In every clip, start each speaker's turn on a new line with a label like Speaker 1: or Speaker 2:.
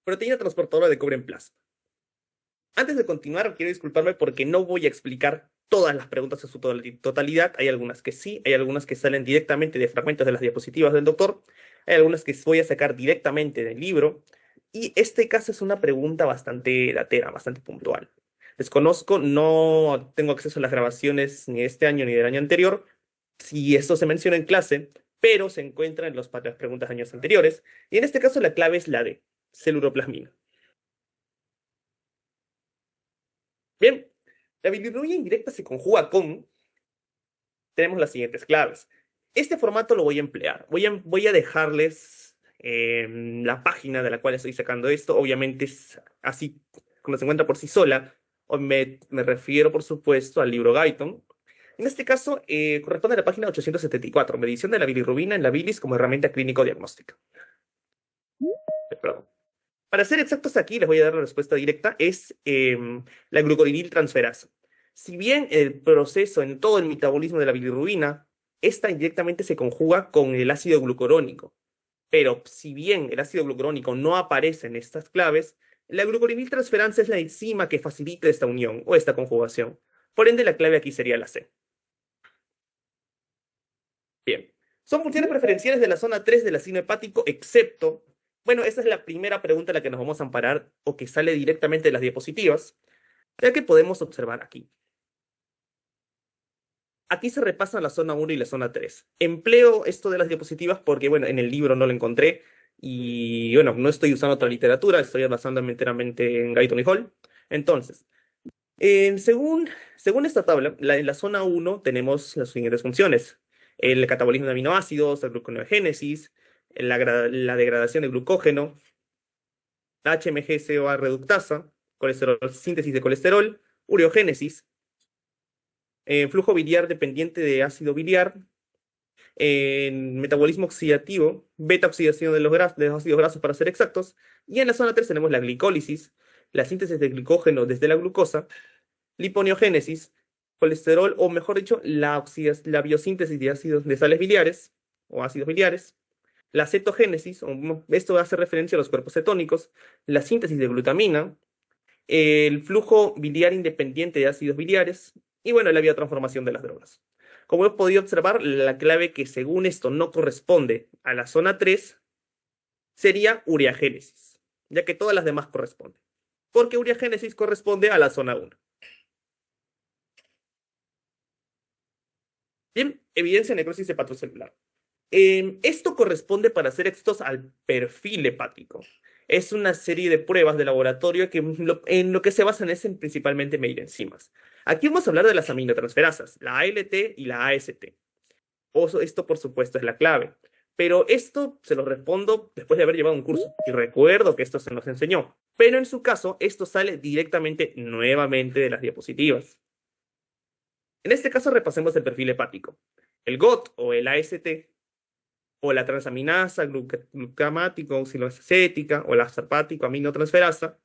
Speaker 1: Proteína transportadora de cobre en plasma. Antes de continuar, quiero disculparme porque no voy a explicar todas las preguntas en su totalidad. Hay algunas que sí, hay algunas que salen directamente de fragmentos de las diapositivas del doctor, hay algunas que voy a sacar directamente del libro, y este caso es una pregunta bastante datera, bastante puntual. Desconozco, no tengo acceso a las grabaciones ni de este año ni del año anterior, si esto se menciona en clase, pero se encuentra en las preguntas de años anteriores, y en este caso la clave es la de celuroplasmina. Bien, la bilirrubina indirecta se conjuga con, tenemos las siguientes claves. Este formato lo voy a emplear. Voy a dejarles la página de la cual estoy sacando esto. Obviamente es así como se encuentra por sí sola. O me refiero, por supuesto, al libro Guyton. En este caso, corresponde a la página 874, medición de la bilirrubina en la bilis como herramienta clínico-diagnóstica. Perdón. Para ser exactos aquí, les voy a dar la respuesta directa, es la glucoriniltransferasa. Si bien el proceso en todo el metabolismo de la bilirrubina, esta indirectamente se conjuga con el ácido glucurónico. Pero si bien el ácido glucurónico no aparece en estas claves, la glucoriniltransferasa es la enzima que facilita esta unión o esta conjugación. Por ende, la clave aquí sería la C. Bien. Son funciones preferenciales de la zona 3 del ácido hepático, excepto, bueno, esa es la primera pregunta a la que nos vamos a amparar o que sale directamente de las diapositivas, ya que podemos observar aquí. Aquí se repasan la zona 1 y la zona 3. Empleo esto de las diapositivas porque, bueno, en el libro no lo encontré y, bueno, no estoy usando otra literatura, estoy basándome enteramente en Guyton y Hall. Entonces, según esta tabla, en la zona 1 tenemos las siguientes funciones. El catabolismo de aminoácidos, la gluconeogénesis, la degradación de glucógeno, la HMG-CoA reductasa, colesterol, síntesis de colesterol, ureogénesis, flujo biliar dependiente de ácido biliar, metabolismo oxidativo, beta oxidación de los ácidos grasos para ser exactos, y en la zona 3 tenemos la glicólisis, la síntesis de glucógeno desde la glucosa, liponeogénesis, colesterol, o mejor dicho, la biosíntesis de ácidos de sales biliares o ácidos biliares, la cetogénesis, esto hace referencia a los cuerpos cetónicos, la síntesis de glutamina, el flujo biliar independiente de ácidos biliares y, bueno, la biotransformación de las drogas. Como hemos podido observar, la clave que según esto no corresponde a la zona 3 sería ureagénesis, ya que todas las demás corresponden, porque ureagénesis corresponde a la zona 1. Bien, evidencia de necrosis hepatocelular. Esto corresponde, para ser exactos, al perfil hepático. Es una serie de pruebas de laboratorio que en lo que se basan es en principalmente medir enzimas. Aquí vamos a hablar de las aminotransferasas, la ALT y la AST. Esto, por supuesto, es la clave. Pero esto se lo respondo después de haber llevado un curso. Y recuerdo que esto se nos enseñó. Pero en su caso, esto sale directamente nuevamente de las diapositivas. En este caso, repasemos el perfil hepático. El GOT o el AST o la transaminasa glucamático oxaloacética o la aspartático aminotransferasa,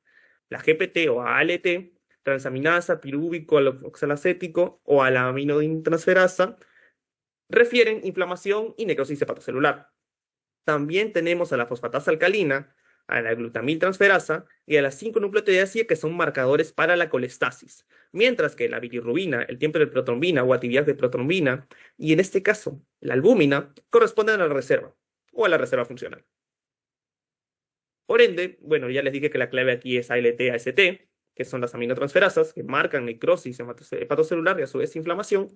Speaker 1: la GPT o ALT, transaminasa pirúvico oxalacético o a la aminotransferasa, refieren inflamación y necrosis hepatocelular. También tenemos a la fosfatasa alcalina, a la glutamiltransferasa y a las 5-nucleotidasia, que son marcadores para la colestasis, mientras que la bilirrubina, el tiempo de protrombina o actividad de protrombina, y en este caso la albúmina, corresponden a la reserva o a la reserva funcional. Por ende, bueno, ya les dije que la clave aquí es ALT-AST, que son las aminotransferasas que marcan necrosis hepatocelular y a su vez inflamación.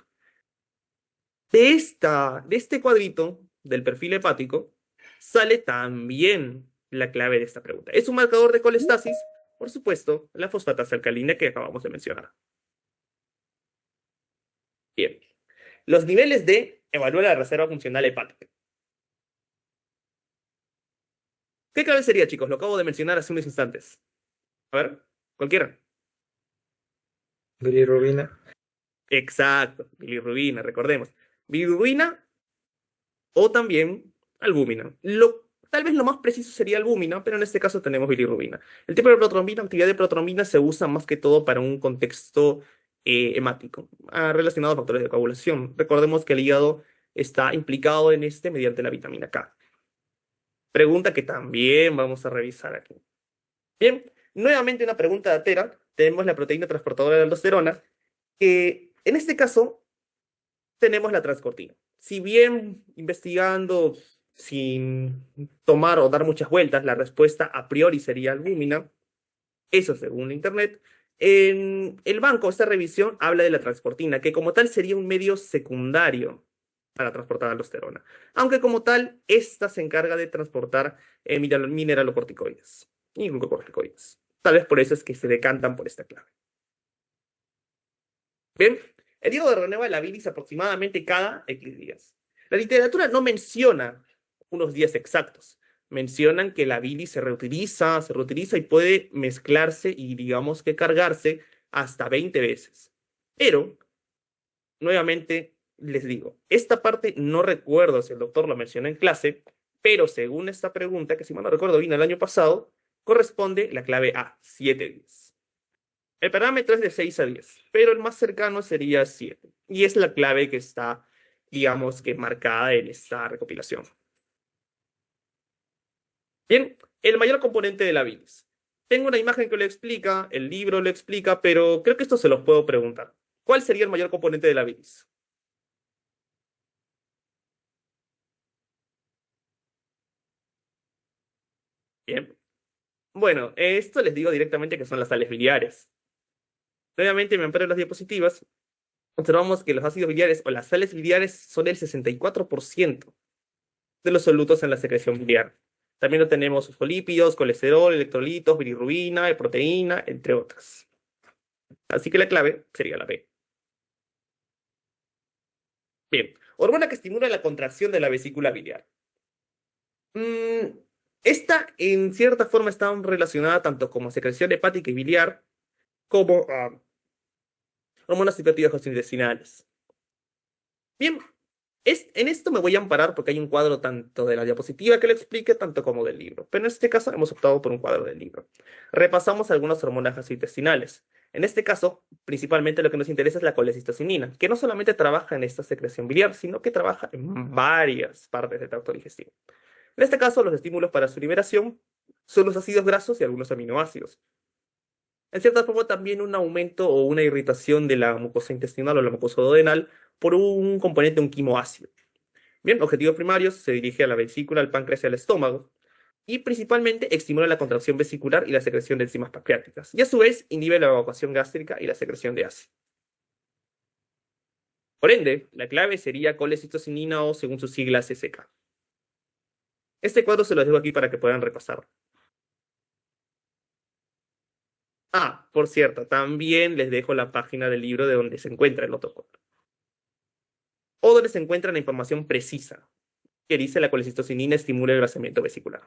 Speaker 1: De este cuadrito del perfil hepático sale también la clave de esta pregunta. Es un marcador de colestasis, por supuesto, la fosfatasa alcalina que acabamos de mencionar. Bien. Los niveles de evaluar la reserva funcional hepática. ¿Qué clave sería, chicos? Lo acabo de mencionar hace unos instantes. A ver, cualquiera.
Speaker 2: Bilirrubina.
Speaker 1: Exacto, bilirrubina, recordemos. Bilirrubina o también albúmina. Tal vez lo más preciso sería albúmina, pero en este caso tenemos bilirrubina. El tipo de protrombina, actividad de protrombina, se usa más que todo para un contexto hemático, relacionado a factores de coagulación. Recordemos que el hígado está implicado en este mediante la vitamina K. Pregunta que también vamos a revisar aquí. Bien, nuevamente una pregunta de Atera. Tenemos la proteína transportadora de aldosterona, que en este caso tenemos la transcortina. Si bien investigando sin tomar o dar muchas vueltas, la respuesta a priori sería albúmina, eso según Internet. En el banco, esta revisión habla de la transportina, que como tal sería un medio secundario para transportar aldosterona. Aunque como tal, esta se encarga de transportar mineralocorticoides y glucocorticoides. Tal vez por eso es que se decantan por esta clave. Bien, el hígado renueva la bilis aproximadamente cada X días. La literatura no menciona unos días exactos. Mencionan que la bilis se reutiliza y puede mezclarse y digamos que cargarse hasta 20 veces. Pero, nuevamente, les digo, esta parte no recuerdo si el doctor lo mencionó en clase, pero según esta pregunta, que si mal no recuerdo vino el año pasado, corresponde la clave A, 7 días. El parámetro es de 6 a 10, pero el más cercano sería 7. Y es la clave que está, digamos que marcada en esta recopilación. Bien, el mayor componente de la bilis. Tengo una imagen que lo explica, el libro lo explica, pero creo que esto se los puedo preguntar. ¿Cuál sería el mayor componente de la bilis? Bien. Bueno, esto les digo directamente que son las sales biliares. Nuevamente me amparo en las diapositivas. Observamos que los ácidos biliares o las sales biliares son el 64% de los solutos en la secreción biliar. También lo tenemos fosfolípidos, colesterol, electrolitos, bilirrubina, proteína, entre otras. Así que la clave sería la B. Bien, hormona que estimula la contracción de la vesícula biliar. Mm, esta, en cierta forma, está relacionada tanto como secreción hepática y biliar, como hormonas secretivas gastrointestinales. Bien, en esto me voy a amparar porque hay un cuadro tanto de la diapositiva que lo explique, tanto como del libro. Pero en este caso hemos optado por un cuadro del libro. Repasamos algunas hormonas gastrointestinales. En este caso, principalmente lo que nos interesa es la colecistocinina, que no solamente trabaja en esta secreción biliar, sino que trabaja en varias partes del tracto digestivo. En este caso, los estímulos para su liberación son los ácidos grasos y algunos aminoácidos. En cierta forma, también un aumento o una irritación de la mucosa intestinal o la mucosa duodenal por un componente, un quimoácido. Bien, objetivos primarios, se dirige a la vesícula, al páncreas y al estómago. Y principalmente estimula la contracción vesicular y la secreción de enzimas pancreáticas. Y a su vez, inhibe la evacuación gástrica y la secreción de ácido. Por ende, la clave sería colecistocinina o según sus siglas SK. Este cuadro se lo dejo aquí para que puedan repasarlo. Ah, por cierto, también les dejo la página del libro de donde se encuentra el otro cuadro. O donde se encuentra la información precisa que dice la colecistocinina estimula el grasamiento vesicular.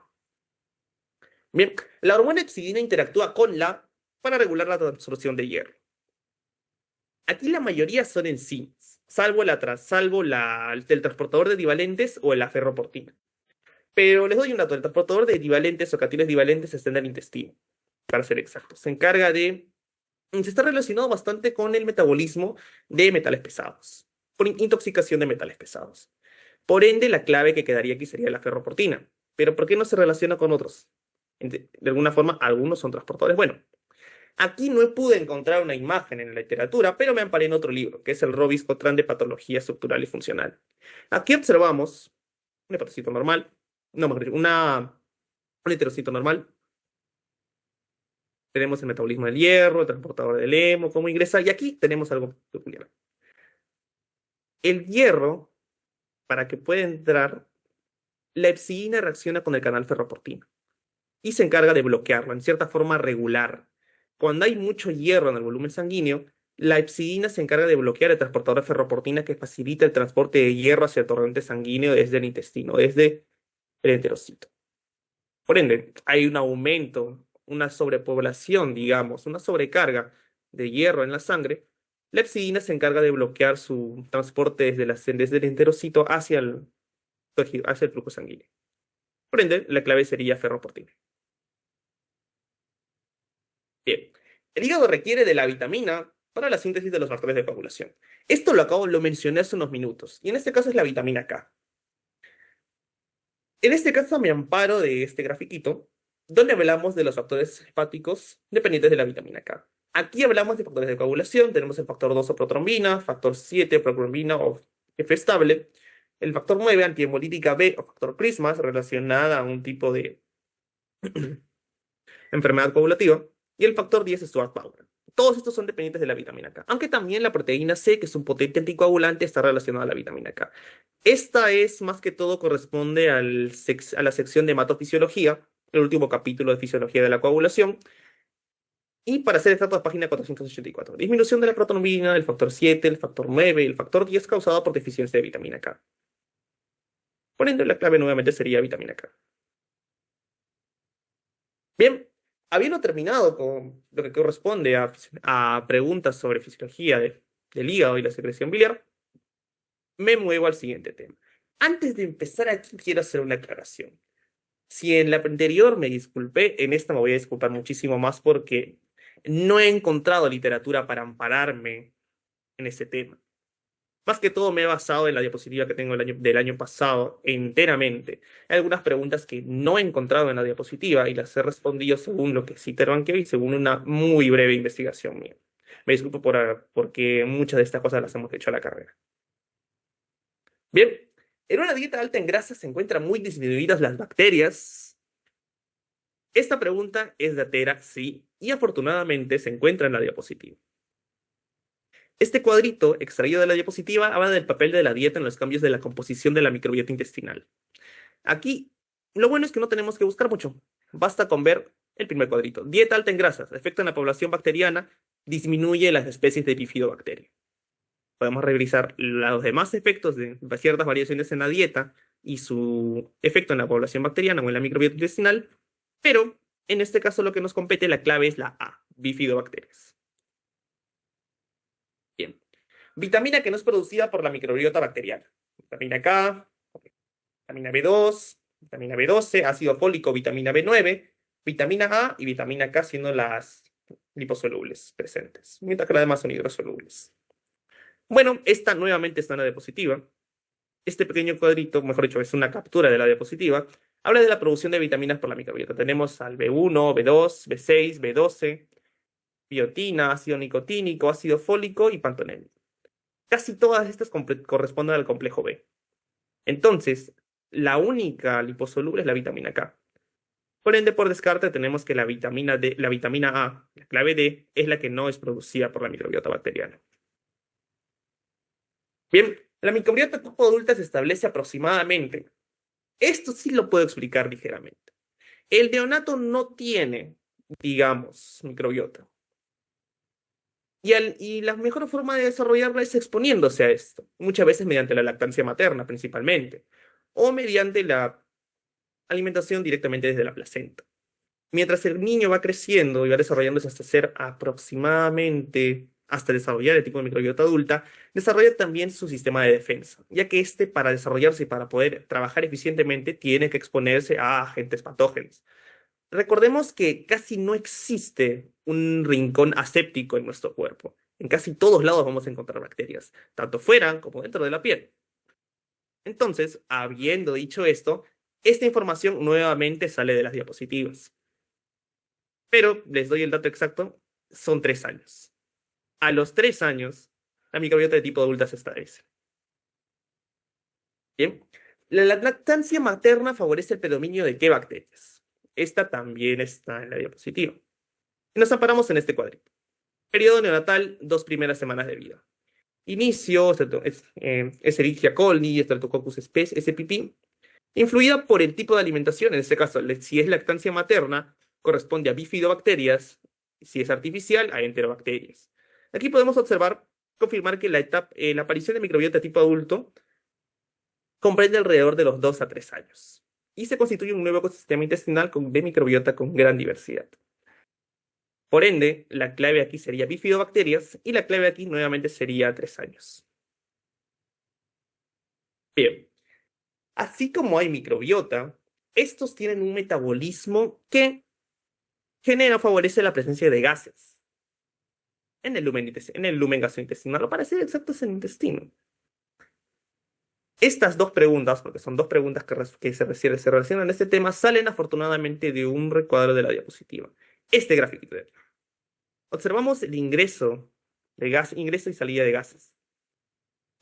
Speaker 1: Bien, la hormona epsidina interactúa con la para regular la absorción de hierro. Aquí la mayoría son enzimas, salvo el transportador de divalentes o la ferroportina. Pero les doy un dato, el transportador de divalentes o cationes divalentes está en el intestino, para ser exactos. Se está relacionado bastante con el metabolismo de metales pesados, por intoxicación de metales pesados. Por ende, la clave que quedaría aquí sería la ferroportina. Pero ¿por qué no se relaciona con otros? De alguna forma, algunos son transportadores. Bueno, aquí no pude encontrar una imagen en la literatura, pero me amparé en otro libro, que es el Robis Cotran de Patología Estructural y Funcional. Aquí observamos un hepatocito normal, no, mejor dicho, un heterocito normal. Tenemos el metabolismo del hierro, el transportador del hemo, cómo ingresa, y aquí tenemos algo peculiar. El hierro, para que pueda entrar, la epsidina reacciona con el canal ferroportino y se encarga de bloquearlo, en cierta forma regular. Cuando hay mucho hierro en el volumen sanguíneo, la epsidina se encarga de bloquear el transportador de ferroportina que facilita el transporte de hierro hacia el torrente sanguíneo desde el intestino, desde el enterocito. Por ende, hay un aumento, una sobrepoblación, digamos, una sobrecarga de hierro en la sangre. La epsidina se encarga de bloquear su transporte desde el enterocito hacia el flujo sanguíneo. Por ende, la clave sería ferroportina. Bien, el hígado requiere de la vitamina para la síntesis de los factores de coagulación. Esto lo mencioné hace unos minutos, y en este caso es la vitamina K. En este caso me amparo de este grafiquito, donde hablamos de los factores hepáticos dependientes de la vitamina K. Aquí hablamos de factores de coagulación, tenemos el factor 2 o protrombina, factor 7 procrombina o F estable, el factor 9 antihemolytica B o factor Christmas relacionada a un tipo de enfermedad coagulativa, y el factor 10 Stuart-Bauer. Todos estos son dependientes de la vitamina K, aunque también la proteína C, que es un potente anticoagulante, está relacionada a la vitamina K. Esta es, más que todo, corresponde a la sección de hematofisiología, el último capítulo de fisiología de la coagulación, y para ser exactos, página 484. Disminución de la protonina, el factor 7, el factor 9 y el factor 10 causada por deficiencia de vitamina K. Por ende, la clave nuevamente sería vitamina K. Bien, habiendo terminado con lo que corresponde a preguntas sobre fisiología del hígado y la secreción biliar, me muevo al siguiente tema. Antes de empezar aquí, quiero hacer una aclaración. Si en la anterior me disculpé, en esta me voy a disculpar muchísimo más porque no he encontrado literatura para ampararme en este tema. Más que todo me he basado en la diapositiva que tengo del año pasado enteramente. Hay algunas preguntas que no he encontrado en la diapositiva y las he respondido según lo que sí Terbanqueo y según una muy breve investigación mía. Me disculpo porque muchas de estas cosas las hemos hecho a la carrera. Bien, en una dieta alta en grasa se encuentran muy disminuidas las bacterias. Esta pregunta es datera, sí, y afortunadamente se encuentra en la diapositiva. Este cuadrito, extraído de la diapositiva, habla del papel de la dieta en los cambios de la composición de la microbiota intestinal. Aquí, lo bueno es que no tenemos que buscar mucho. Basta con ver el primer cuadrito. Dieta alta en grasas, efecto en la población bacteriana, disminuye las especies de bifidobacteria. Podemos revisar los demás efectos de ciertas variaciones en la dieta y su efecto en la población bacteriana o en la microbiota intestinal, pero en este caso lo que nos compete, la clave es la A, bifidobacterias. Bien. Vitamina que no es producida por la microbiota bacteriana. Vitamina K, vitamina B2, vitamina B12, ácido fólico, vitamina B9, vitamina A y vitamina K siendo las liposolubles presentes, mientras que las demás son hidrosolubles. Bueno, esta nuevamente está en la diapositiva. Este pequeño cuadrito, mejor dicho, es una captura de la diapositiva, habla de la producción de vitaminas por la microbiota. Tenemos al B1, B2, B6, B12, biotina, ácido nicotínico, ácido fólico y pantonénico. Casi todas estas corresponden al complejo B. Entonces, la única liposoluble es la vitamina K. Por ende, por descarte, tenemos que la vitamina D, la vitamina A, la clave D, es la que no es producida por la microbiota bacteriana. Bien, la microbiota tipo adulta se establece aproximadamente. Esto sí lo puedo explicar ligeramente. El neonato no tiene, digamos, microbiota. Y la mejor forma de desarrollarla es exponiéndose a esto, muchas veces mediante la lactancia materna principalmente, o mediante la alimentación directamente desde la placenta. Mientras el niño va creciendo y va desarrollándose hasta ser aproximadamente, hasta desarrollar el tipo de microbiota adulta, desarrolla también su sistema de defensa, ya que este para desarrollarse y para poder trabajar eficientemente tiene que exponerse a agentes patógenos. Recordemos que casi no existe un rincón aséptico en nuestro cuerpo. En casi todos lados vamos a encontrar bacterias, tanto fuera como dentro de la piel. Entonces, habiendo dicho esto, esta información nuevamente sale de las diapositivas. Pero les doy el dato exacto, son 3 años. A los 3 años, la microbiota de tipo adulta se establece. Bien, la lactancia materna favorece el predominio de qué bacterias. Esta también está en la diapositiva. Y nos amparamos en este cuadrito. Periodo neonatal, 2 primeras semanas de vida. Inicio, Escherichia coli, Streptococcus spp, influida por el tipo de alimentación. En este caso, si es lactancia materna, corresponde a bifidobacterias. Si es artificial, a enterobacterias. Aquí podemos confirmar que la aparición de microbiota tipo adulto comprende alrededor de los 2 a 3 años. Y se constituye un nuevo ecosistema intestinal de microbiota con gran diversidad. Por ende, la clave aquí sería bifidobacterias y la clave aquí nuevamente sería 3 años. Bien, así como hay microbiota, estos tienen un metabolismo que genera o favorece la presencia de gases en el lumen gastrointestinal, o para ser exactos, en el intestino. Estas dos preguntas, porque son dos preguntas se relacionan a este tema, salen afortunadamente de un recuadro de la diapositiva. Este gráfico. Observamos el ingreso de gas, ingreso y salida de gases.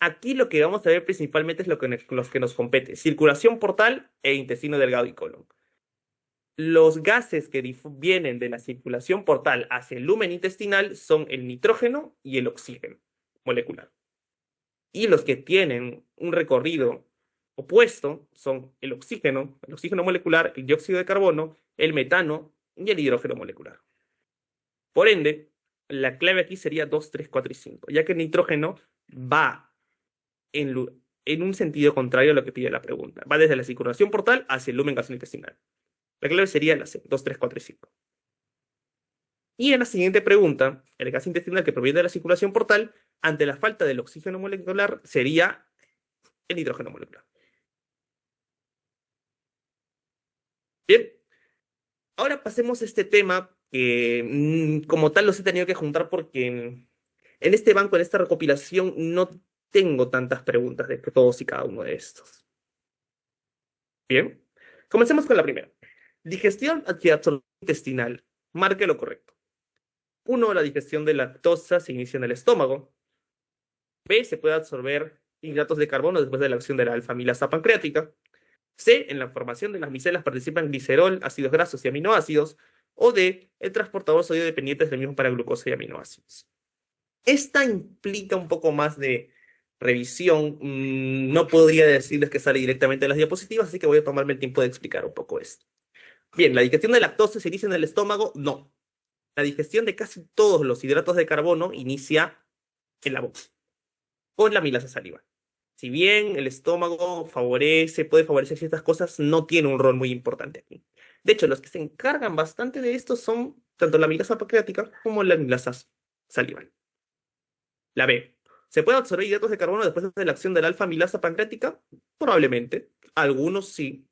Speaker 1: Aquí lo que vamos a ver principalmente es los que nos compete: circulación portal e intestino delgado y colon. Los gases que vienen de la circulación portal hacia el lumen intestinal son el nitrógeno y el oxígeno molecular. Y los que tienen un recorrido opuesto son el oxígeno molecular, el dióxido de carbono, el metano y el hidrógeno molecular. Por ende, la clave aquí sería 2, 3, 4 y 5, ya que el nitrógeno va en un sentido contrario a lo que pide la pregunta. Va desde la circulación portal hacia el lumen gastrointestinal. La clave sería la C, 2, 3, 4 y 5. Y en la siguiente pregunta, el gas intestinal que proviene de la circulación portal, ante la falta del oxígeno molecular, sería el nitrógeno molecular. Bien, ahora pasemos a este tema que como tal los he tenido que juntar porque en este banco, en esta recopilación, no tengo tantas preguntas de todos y cada uno de estos. Bien, comencemos con la primera. Digestión hacia absorción intestinal. Marque lo correcto. 1. La digestión de lactosa se inicia en el estómago. B. Se puede absorber hidratos de carbono después de la acción de la alfa-amilasa pancreática. C. En la formación de las micelas participan glicerol, ácidos grasos y aminoácidos. O D. El transportador sodio dependiente es el mismo para glucosa y aminoácidos. Esta implica un poco más de revisión. No podría decirles que sale directamente de las diapositivas, así que voy a tomarme el tiempo de explicar un poco esto. Bien, ¿la digestión de lactosa se inicia en el estómago? No. La digestión de casi todos los hidratos de carbono inicia en la boca, con la amilasa salival. Si bien el estómago puede favorecer ciertas cosas, no tiene un rol muy importante aquí. De hecho, los que se encargan bastante de esto son tanto la amilasa pancreática como la amilasa salival. La B. ¿Se puede absorber hidratos de carbono después de la acción de la alfa-amilasa pancreática? Probablemente. Algunos sí.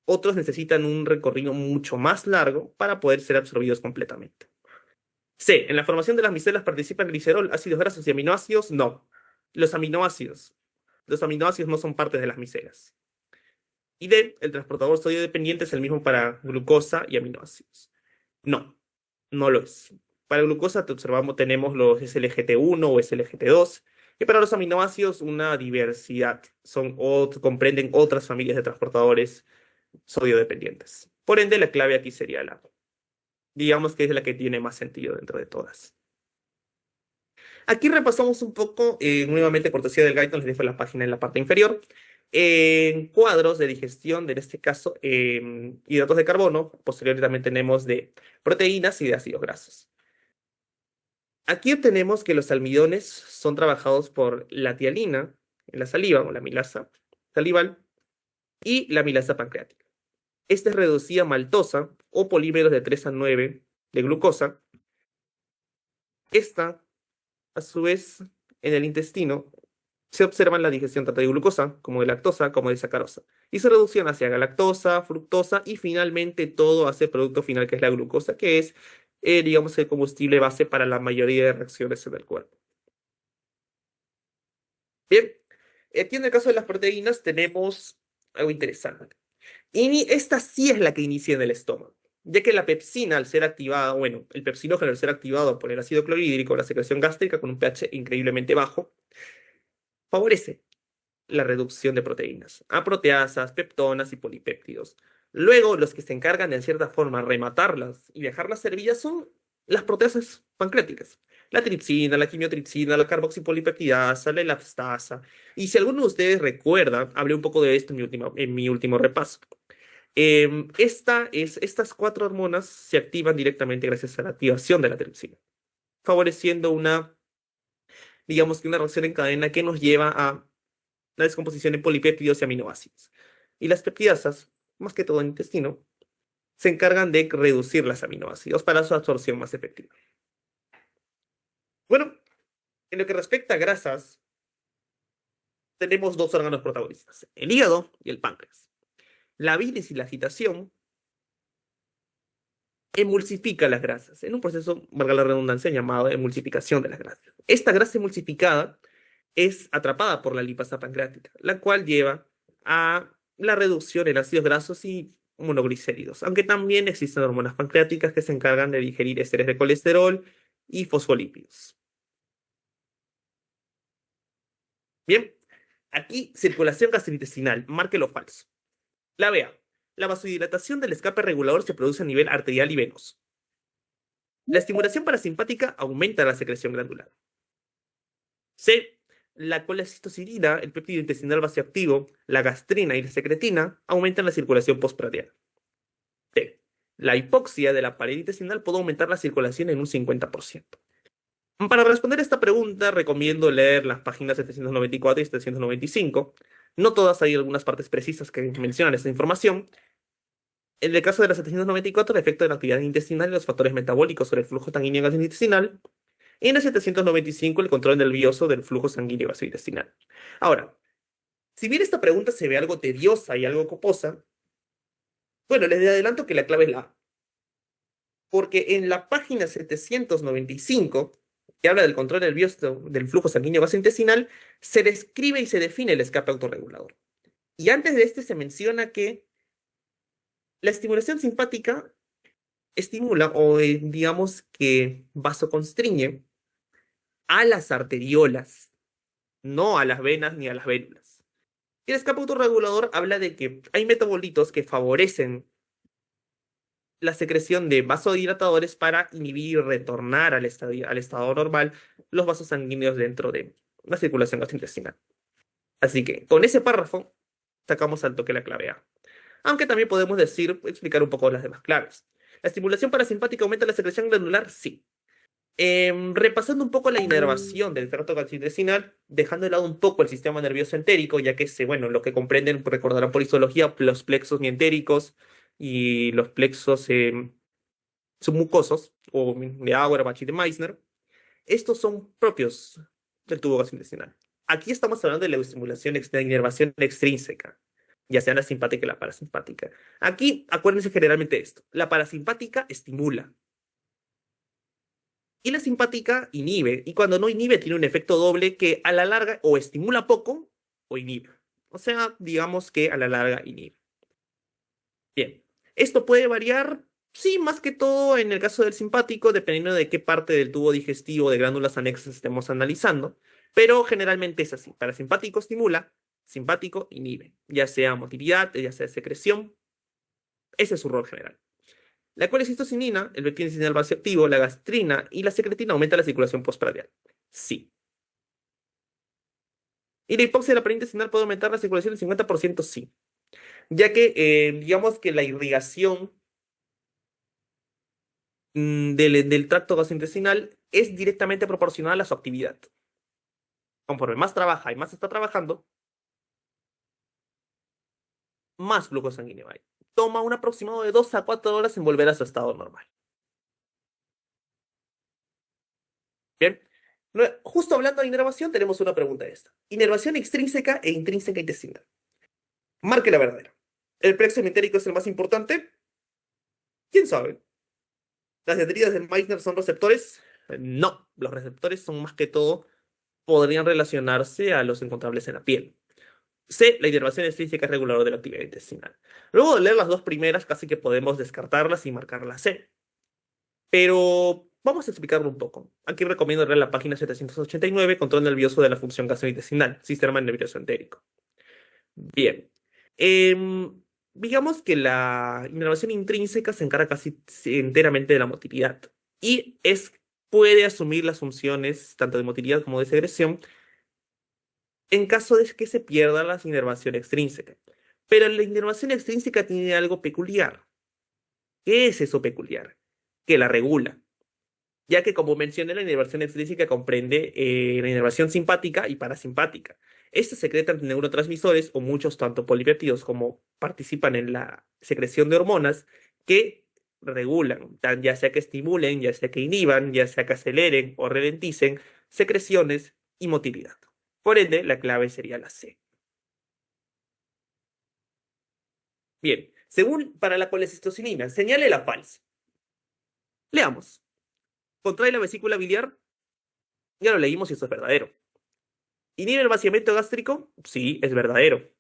Speaker 1: Otros necesitan un recorrido mucho más largo para poder ser absorbidos completamente. C. ¿En la formación de las micelas participan glicerol, ácidos grasos y aminoácidos? No. Los aminoácidos. Los aminoácidos no son parte de las micelas. Y D. El transportador sodio dependiente es el mismo para glucosa y aminoácidos. No, no lo es. Para glucosa tenemos los SLGT1 o SLGT2, y para los aminoácidos una diversidad. Comprenden otras familias de transportadores sodio dependientes. Por ende, la clave aquí sería la, digamos que es la que tiene más sentido dentro de todas. Aquí repasamos un poco, nuevamente cortesía del guide, les dejo la página en la parte inferior, en cuadros de digestión, en este caso, hidratos de carbono. Posteriormente también tenemos de proteínas y de ácidos grasos. Aquí obtenemos que los almidones son trabajados por la tialina en la saliva, o la amilasa salival, y la amilasa pancreática. Esta es reducida a maltosa o polímeros de 3 a 9 de glucosa. Esta, a su vez, en el intestino, se observa la digestión tanto de glucosa como de lactosa como de sacarosa. Y se reducción hacia galactosa, fructosa y finalmente todo hacia el producto final que es la glucosa, que es, digamos, el combustible base para la mayoría de reacciones en el cuerpo. Bien, aquí en el caso de las proteínas tenemos algo interesante. Y esta sí es la que inicia en el estómago, ya que la pepsina, al ser activada, bueno, el pepsinógeno al ser activado por el ácido clorhídrico, la secreción gástrica con un pH increíblemente bajo, favorece la reducción de proteínas a proteasas, peptonas y polipéptidos. Luego, los que se encargan de, en cierta forma, rematarlas y dejarlas servidas son las proteasas pancreáticas. La tripsina, la quimiotripsina, la carboxipolipeptidasa, la elastasa. Y si alguno de ustedes recuerda, hablé un poco de esto en mi último repaso. Estas cuatro hormonas se activan directamente gracias a la activación de la tripsina, favoreciendo digamos que una reacción en cadena que nos lleva a la descomposición en polipéptidos y aminoácidos. Y las peptidasas, más que todo en intestino, se encargan de reducir los aminoácidos para su absorción más efectiva. Bueno, en lo que respecta a grasas, tenemos dos órganos protagonistas, el hígado y el páncreas. La bilis y la agitación emulsifica las grasas en un proceso, valga la redundancia, llamado emulsificación de las grasas. Esta grasa emulsificada es atrapada por la lipasa pancreática, la cual lleva a la reducción en ácidos grasos y monoglicéridos, aunque también existen hormonas pancreáticas que se encargan de digerir esteres de colesterol y fosfolípidos. Bien, aquí circulación gastrointestinal, marque lo falso. La B A. La vasodilatación del escape regulador se produce a nivel arterial y venoso. La estimulación parasimpática aumenta la secreción glandular. C. La colecistocidina, el péptido intestinal vasoactivo, la gastrina y la secretina aumentan la circulación postprandial. D. La hipoxia de la pared intestinal puede aumentar la circulación en un 50%. Para responder esta pregunta, recomiendo leer las páginas 794 y 795. No todas, hay algunas partes precisas que mencionan esta información. En el caso de la 794, el efecto de la actividad intestinal y los factores metabólicos sobre el flujo sanguíneo gastrointestinal. Y en la 795, el control nervioso del flujo sanguíneo gastrointestinal. Ahora, si bien esta pregunta se ve algo tediosa y algo coposa, bueno, les adelanto que la clave es la A. Porque en la página 795, que habla del control nervioso del flujo sanguíneo gastrointestinal, se describe y se define el escape autorregulador. Y antes de este se menciona que la estimulación simpática estimula o digamos que vasoconstriñe a las arteriolas, no a las venas ni a las vénulas. Y el escape autorregulador habla de que hay metabolitos que favorecen la secreción de vasodilatadores para inhibir y retornar al estado normal los vasos sanguíneos dentro de la circulación gastrointestinal. Así que con ese párrafo sacamos al toque la clave A. Aunque también podemos explicar un poco las demás claves. ¿La estimulación parasimpática aumenta la secreción glandular? Sí. Repasando un poco la inervación del tracto gastrointestinal, dejando de lado un poco el sistema nervioso entérico, ya que es, bueno, lo que comprenden, recordarán por histología, los plexos mientéricos y los plexos submucosos, o de Auerbach y de Meissner. Estos son propios del tubo gastrointestinal. Aquí estamos hablando de la estimulación de inervación extrínseca, ya sea la simpática y la parasimpática. Aquí, acuérdense generalmente esto: la parasimpática estimula y la simpática inhibe. Y cuando no inhibe, tiene un efecto doble que a la larga o estimula poco o inhibe. O sea, digamos que a la larga inhibe. Bien, esto puede variar, sí, más que todo en el caso del simpático, dependiendo de qué parte del tubo digestivo de glándulas anexas estemos analizando, pero generalmente es así: parasimpático estimula, simpático inhibe, ya sea motilidad, ya sea secreción, ese es su rol general. La colecistocinina, el péptido intestinal vasoactivo, la gastrina y la secretina aumenta la circulación postprandial. Sí. ¿Y la hipoxia de la pared intestinal puede aumentar la circulación en 50%? Sí. Ya que, digamos que la irrigación del tracto gastrointestinal es directamente proporcional a su actividad. Conforme más trabaja y más está trabajando, más flujo sanguíneo hay. Toma un aproximado de 2 a 4 horas en volver a su estado normal. Bien. Justo hablando de inervación, tenemos una pregunta esta: inervación extrínseca e intrínseca intestinal. Marque la verdadera. ¿El plexo entérico es el más importante? ¿Quién sabe? ¿Las dendritas del Meissner son receptores? No, los receptores son más que todo, podrían relacionarse a los encontrables en la piel. C. La inervación extrínseca es regulador de la actividad intestinal. Luego de leer las dos primeras, casi que podemos descartarlas y marcar la C. Pero vamos a explicarlo un poco. Aquí recomiendo leer la página 789, control nervioso de la función gastrointestinal, sistema nervioso entérico. Bien. Digamos que la inervación intrínseca se encarga casi enteramente de la motilidad y puede asumir las funciones tanto de motilidad como de secreción en caso de que se pierda la inervación extrínseca. Pero la inervación extrínseca tiene algo peculiar. ¿Qué es eso peculiar? Que la regula, ya que, como mencioné, la inervación extrínseca comprende la inervación simpática y parasimpática. Estas secretan neurotransmisores o muchos tanto polipéptidos como participan en la secreción de hormonas que regulan, ya sea que estimulen, ya sea que inhiban, ya sea que aceleren o ralenticen secreciones y motilidad. Por ende, la clave sería la C. Bien, según para la colecistocinina, señale la falsa. Leamos. Contrae la vesícula biliar. Ya lo leímos y esto es verdadero. ¿Inhibe el vaciamiento gástrico? Sí, es verdadero.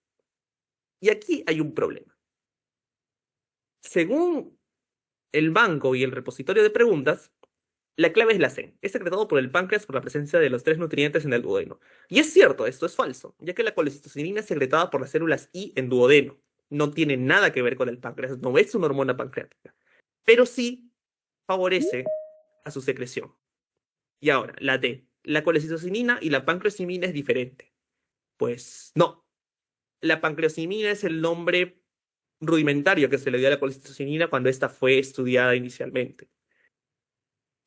Speaker 1: Y aquí hay un problema. Según el banco y el repositorio de preguntas, la clave es la C. Es secretado por el páncreas por la presencia de los tres nutrientes en el duodeno. Y es cierto, esto es falso, ya que la colecistocinina es secretada por las células I en duodeno. No tiene nada que ver con el páncreas, no es una hormona pancreática. Pero sí favorece a su secreción. Y ahora, la D. La colecistocinina y la pancreosimina es diferente. Pues no. La pancreosimina es el nombre rudimentario que se le dio a la colecistocinina cuando esta fue estudiada inicialmente.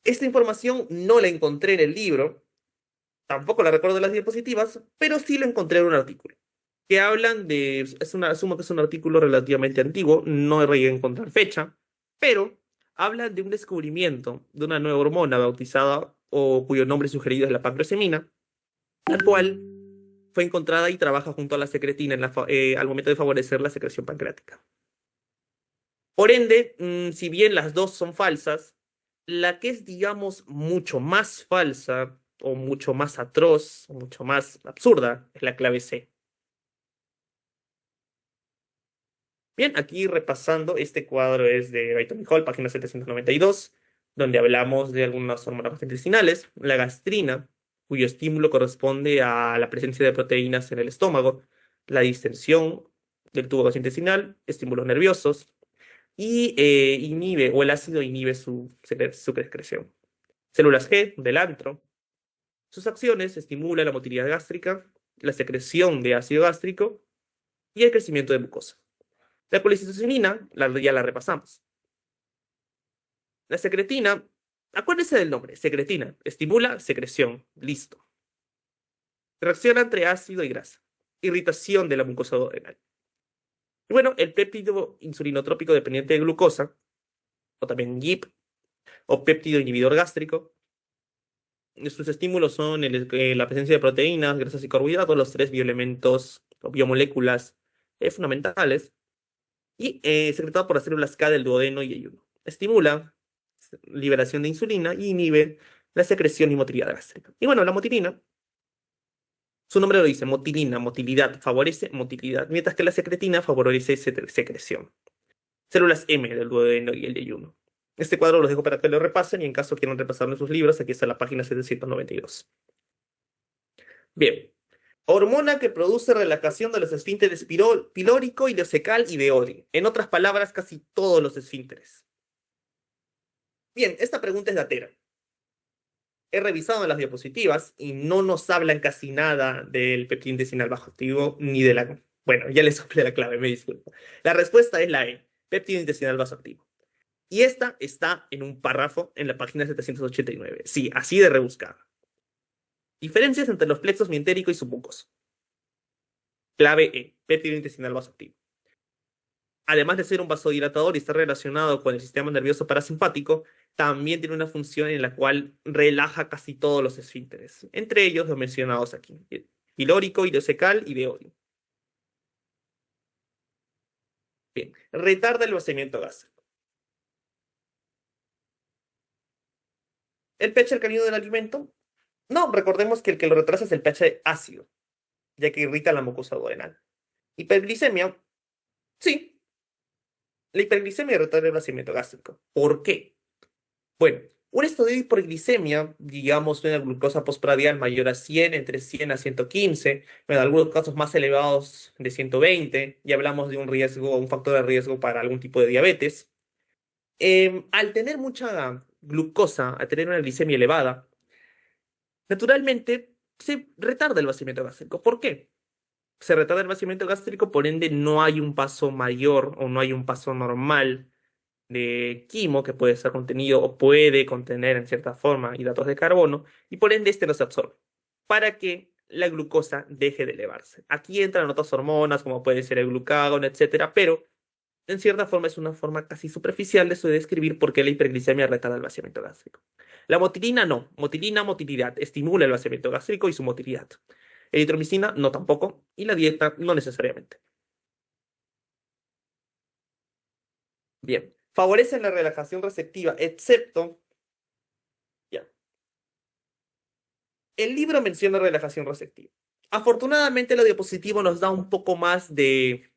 Speaker 1: Esta información no la encontré en el libro, tampoco la recuerdo de las diapositivas, pero sí lo encontré en un artículo. Que hablan de, asumo que es un artículo relativamente antiguo, no llegué a encontrar fecha, pero hablan de un descubrimiento de una nueva hormona bautizada o cuyo nombre sugerido es la pancreosemina, la cual fue encontrada y trabaja junto a la secretina al momento de favorecer la secreción pancreática. Por ende, si bien las dos son falsas, la que es, digamos, mucho más falsa o mucho más atroz o mucho más absurda es la clave C. Bien, aquí repasando, este cuadro es de Guyton y Hall, página 792, donde hablamos de algunas hormonas gastrointestinales, la gastrina, cuyo estímulo corresponde a la presencia de proteínas en el estómago, la distensión del tubo gastrointestinal, estímulos nerviosos, y inhibe, o el ácido inhibe su excreción. Células G del antro. Sus acciones estimulan la motilidad gástrica, la secreción de ácido gástrico y el crecimiento de mucosa. La colecistocinina ya la repasamos. La secretina, acuérdense del nombre, secretina, estimula secreción, listo. Reacciona entre ácido y grasa. Irritación de la mucosa duodenal. Y bueno, el péptido insulinotrópico dependiente de glucosa, o también GIP, o péptido inhibidor gástrico. Sus estímulos son la presencia de proteínas, grasas y carbohidratos, los tres bioelementos o biomoléculas fundamentales, y secretado por las células K del duodeno y ayuno. Estimula liberación de insulina y inhibe la secreción y motilidad gástrica. Y bueno, la motilina, su nombre lo dice, motilina, motilidad, favorece motilidad, mientras que la secretina favorece secreción. Células M del duodeno y el de ayuno. Este cuadro los dejo para que lo repasen y en caso quieran repasarlo en sus libros, aquí está la página 792. Bien. Hormona que produce relajación de los esfínteres pilórico, ileocecal y de Oddi. En otras palabras, casi todos los esfínteres. Bien, esta pregunta es latera. He revisado en las diapositivas y no nos hablan casi nada del peptido intestinal bajo activo ni de la... Bueno, ya les soplé la clave, me disculpo. La respuesta es la E, péptido intestinal vasoactivo. Y esta está en un párrafo en la página 789. Sí, así de rebuscada. Diferencias entre los plexos mientérico y submucoso. Clave E, péptido intestinal vasoactivo. Además de ser un vasodilatador y estar relacionado con el sistema nervioso parasimpático, también tiene una función en la cual relaja casi todos los esfínteres, entre ellos los mencionados aquí, pilórico, ileocecal y de Oddi. Bien, retarda el vaciamiento gástrico. ¿El pH alcalino del alimento? No, recordemos que el que lo retrasa es el pH ácido, ya que irrita la mucosa duodenal. Hiperglicemia, sí, la hiperglicemia retarda el vaciamiento gástrico. ¿Por qué? Bueno, un estudio de hiperglicemia, digamos, una glucosa postprandial mayor a 100, entre 100 a 115, en algunos casos más elevados de 120, y hablamos de un riesgo, un factor de riesgo para algún tipo de diabetes. Al tener mucha glucosa, al tener una glicemia elevada, naturalmente se retarda el vaciamiento gástrico. ¿Por qué? Se retarda el vaciamiento gástrico, por ende no hay un paso mayor o no hay un paso normal de quimo que puede ser contenido o puede contener en cierta forma hidratos de carbono y por ende este no se absorbe para que la glucosa deje de elevarse. Aquí entran otras hormonas como puede ser el glucagón, etcétera, pero en cierta forma es una forma casi superficial de describir por qué la hiperglicemia retarda el vaciamiento gástrico. La motilina no, motilina, motilidad, estimula el vaciamiento gástrico y su motilidad. Eritromicina no tampoco y la dieta no necesariamente. Bien, favorecen la relajación receptiva, excepto, ya, el libro menciona relajación receptiva. Afortunadamente, la diapositiva nos da un poco más de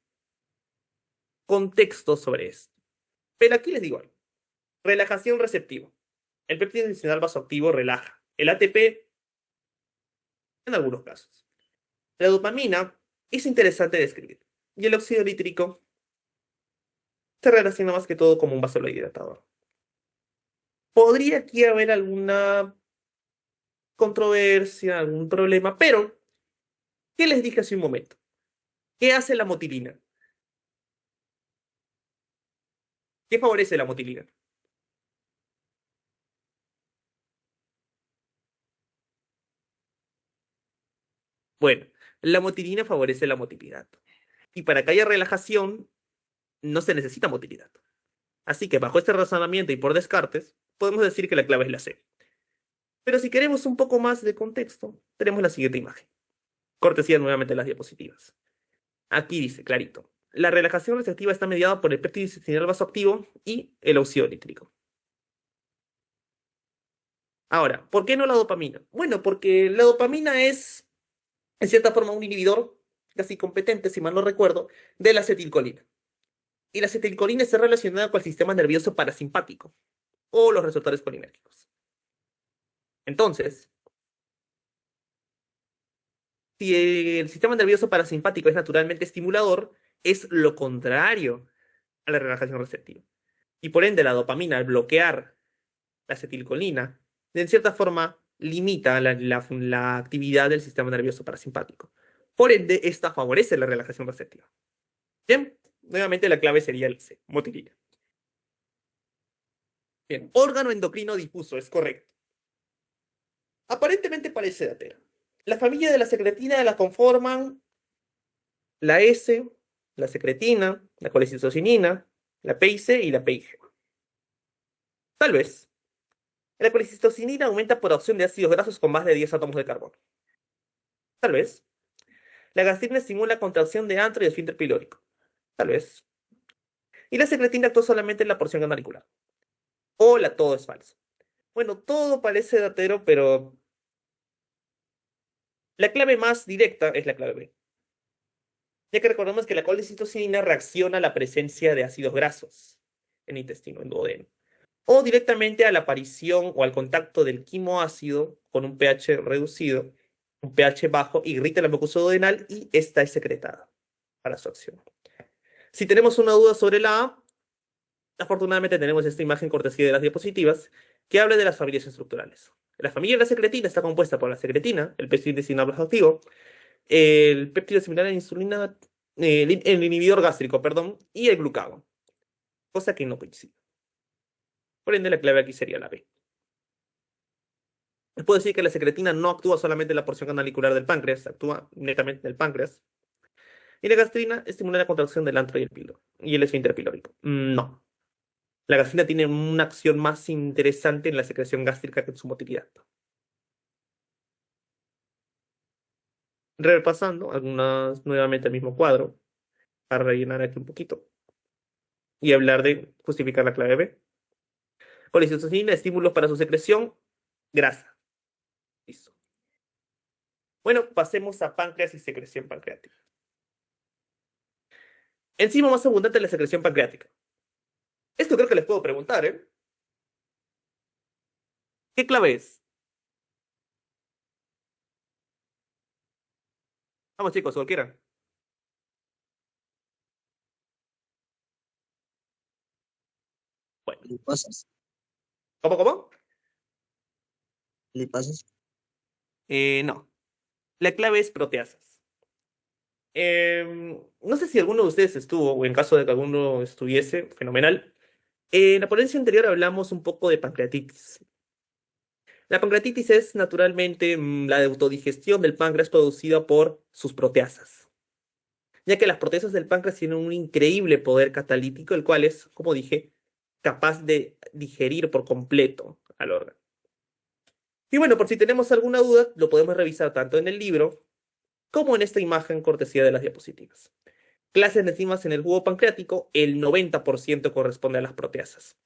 Speaker 1: contexto sobre esto. Pero aquí les digo algo. Relajación receptiva. El péptido adicional vasoactivo relaja. El ATP en algunos casos. La dopamina es interesante de describir. Y el óxido nítrico se relaciona más que todo como un vasodilatador. Podría aquí haber alguna controversia, algún problema, pero ¿qué les dije hace un momento? ¿Qué hace la motilina? ¿Qué favorece la motilina? Bueno, la motilina favorece la motilidad. Y para que haya relajación, no se necesita motilidad. Así que bajo este razonamiento y por descartes, podemos decir que la clave es la C. Pero si queremos un poco más de contexto, tenemos la siguiente imagen. Cortesía nuevamente de las diapositivas. Aquí dice, clarito, la relajación receptiva está mediada por el péptido disocial vasoactivo y el óxido nítrico. Ahora, ¿por qué no la dopamina? Bueno, porque la dopamina es, en cierta forma, un inhibidor casi competente, si mal no recuerdo, de la acetilcolina. Y la acetilcolina está relacionada con el sistema nervioso parasimpático o los receptores colinérgicos. Entonces, si el sistema nervioso parasimpático es naturalmente estimulador, es lo contrario a la relajación receptiva. Y por ende, la dopamina, al bloquear la acetilcolina, de cierta forma limita la actividad del sistema nervioso parasimpático. Por ende, esta favorece la relajación receptiva. Bien, nuevamente la clave sería el C, motilina. Bien, órgano endocrino difuso, es correcto. Aparentemente parece datero. La familia de la secretina la conforman la S, la secretina, la colecistocinina, la PIC y la PIG. Tal vez. La colecistocinina aumenta por adopción de ácidos grasos con más de 10 átomos de carbono. Tal vez. La gastrina estimula contracción de antro y esfínter pilórico. Tal vez. Y la secretina actúa solamente en la porción auricular. O la todo es falso. Bueno, todo parece datero, pero la clave más directa es la clave B. Ya que recordemos que la colecistocinina reacciona a la presencia de ácidos grasos en el intestino, en duodeno. O directamente a la aparición o al contacto del quimoácido con un pH reducido, un pH bajo, irrita la mucosa duodenal y esta es secretada para su acción. Si tenemos una duda sobre la A, afortunadamente tenemos esta imagen cortesía de las diapositivas que habla de las familias estructurales. La familia de la secretina está compuesta por la secretina, el péptido intestinal activo, el péptido similar a la insulina, el inhibidor gástrico, perdón, y el glucagón, cosa que no coincide. Por ende, la clave aquí sería la B. Les puedo decir que la secretina no actúa solamente en la porción canalicular del páncreas, actúa netamente en el páncreas. Y la gastrina estimula la contracción del antro y el esfínter pilórico. No. La gastrina tiene una acción más interesante en la secreción gástrica que en su motilidad. Repasando algunas nuevamente el mismo cuadro para rellenar aquí un poquito y hablar de justificar la clave B. Colicitocina, estímulos para su secreción, grasa. Listo. Bueno, pasemos a páncreas y secreción pancreática. Enzima más abundante en la secreción pancreática. Esto creo que les puedo preguntar, ¿eh? ¿Qué clave es? Vamos, chicos, cualquiera. Bueno,
Speaker 2: Lipasas.
Speaker 1: ¿cómo?
Speaker 2: Lipasas.
Speaker 1: No. La clave es proteasas. No sé si alguno de ustedes estuvo, o en caso de que alguno estuviese, fenomenal. En la ponencia anterior hablamos un poco de pancreatitis. La pancreatitis es naturalmente la autodigestión del páncreas producida por sus proteasas, ya que las proteasas del páncreas tienen un increíble poder catalítico, el cual es, como dije, capaz de digerir por completo al órgano. Y bueno, por si tenemos alguna duda, lo podemos revisar tanto en el libro como en esta imagen cortesía de las diapositivas. Clases de enzimas en el jugo pancreático, el 90% corresponde a las proteasas.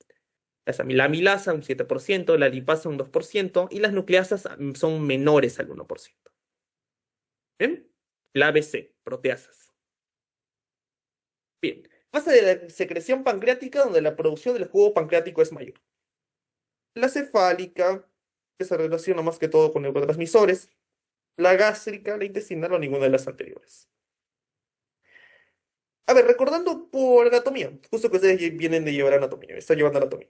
Speaker 1: La amilasa un 7%, la lipasa un 2% y las nucleasas son menores al 1%. ¿Bien? Clave C, proteasas. Bien. Fase de la secreción pancreática donde la producción del jugo pancreático es mayor. La cefálica, que se relaciona más que todo con neurotransmisores. La gástrica, la intestinal o ninguna de las anteriores. A ver, recordando por anatomía, justo que ustedes vienen de llevar anatomía, me están llevando anatomía.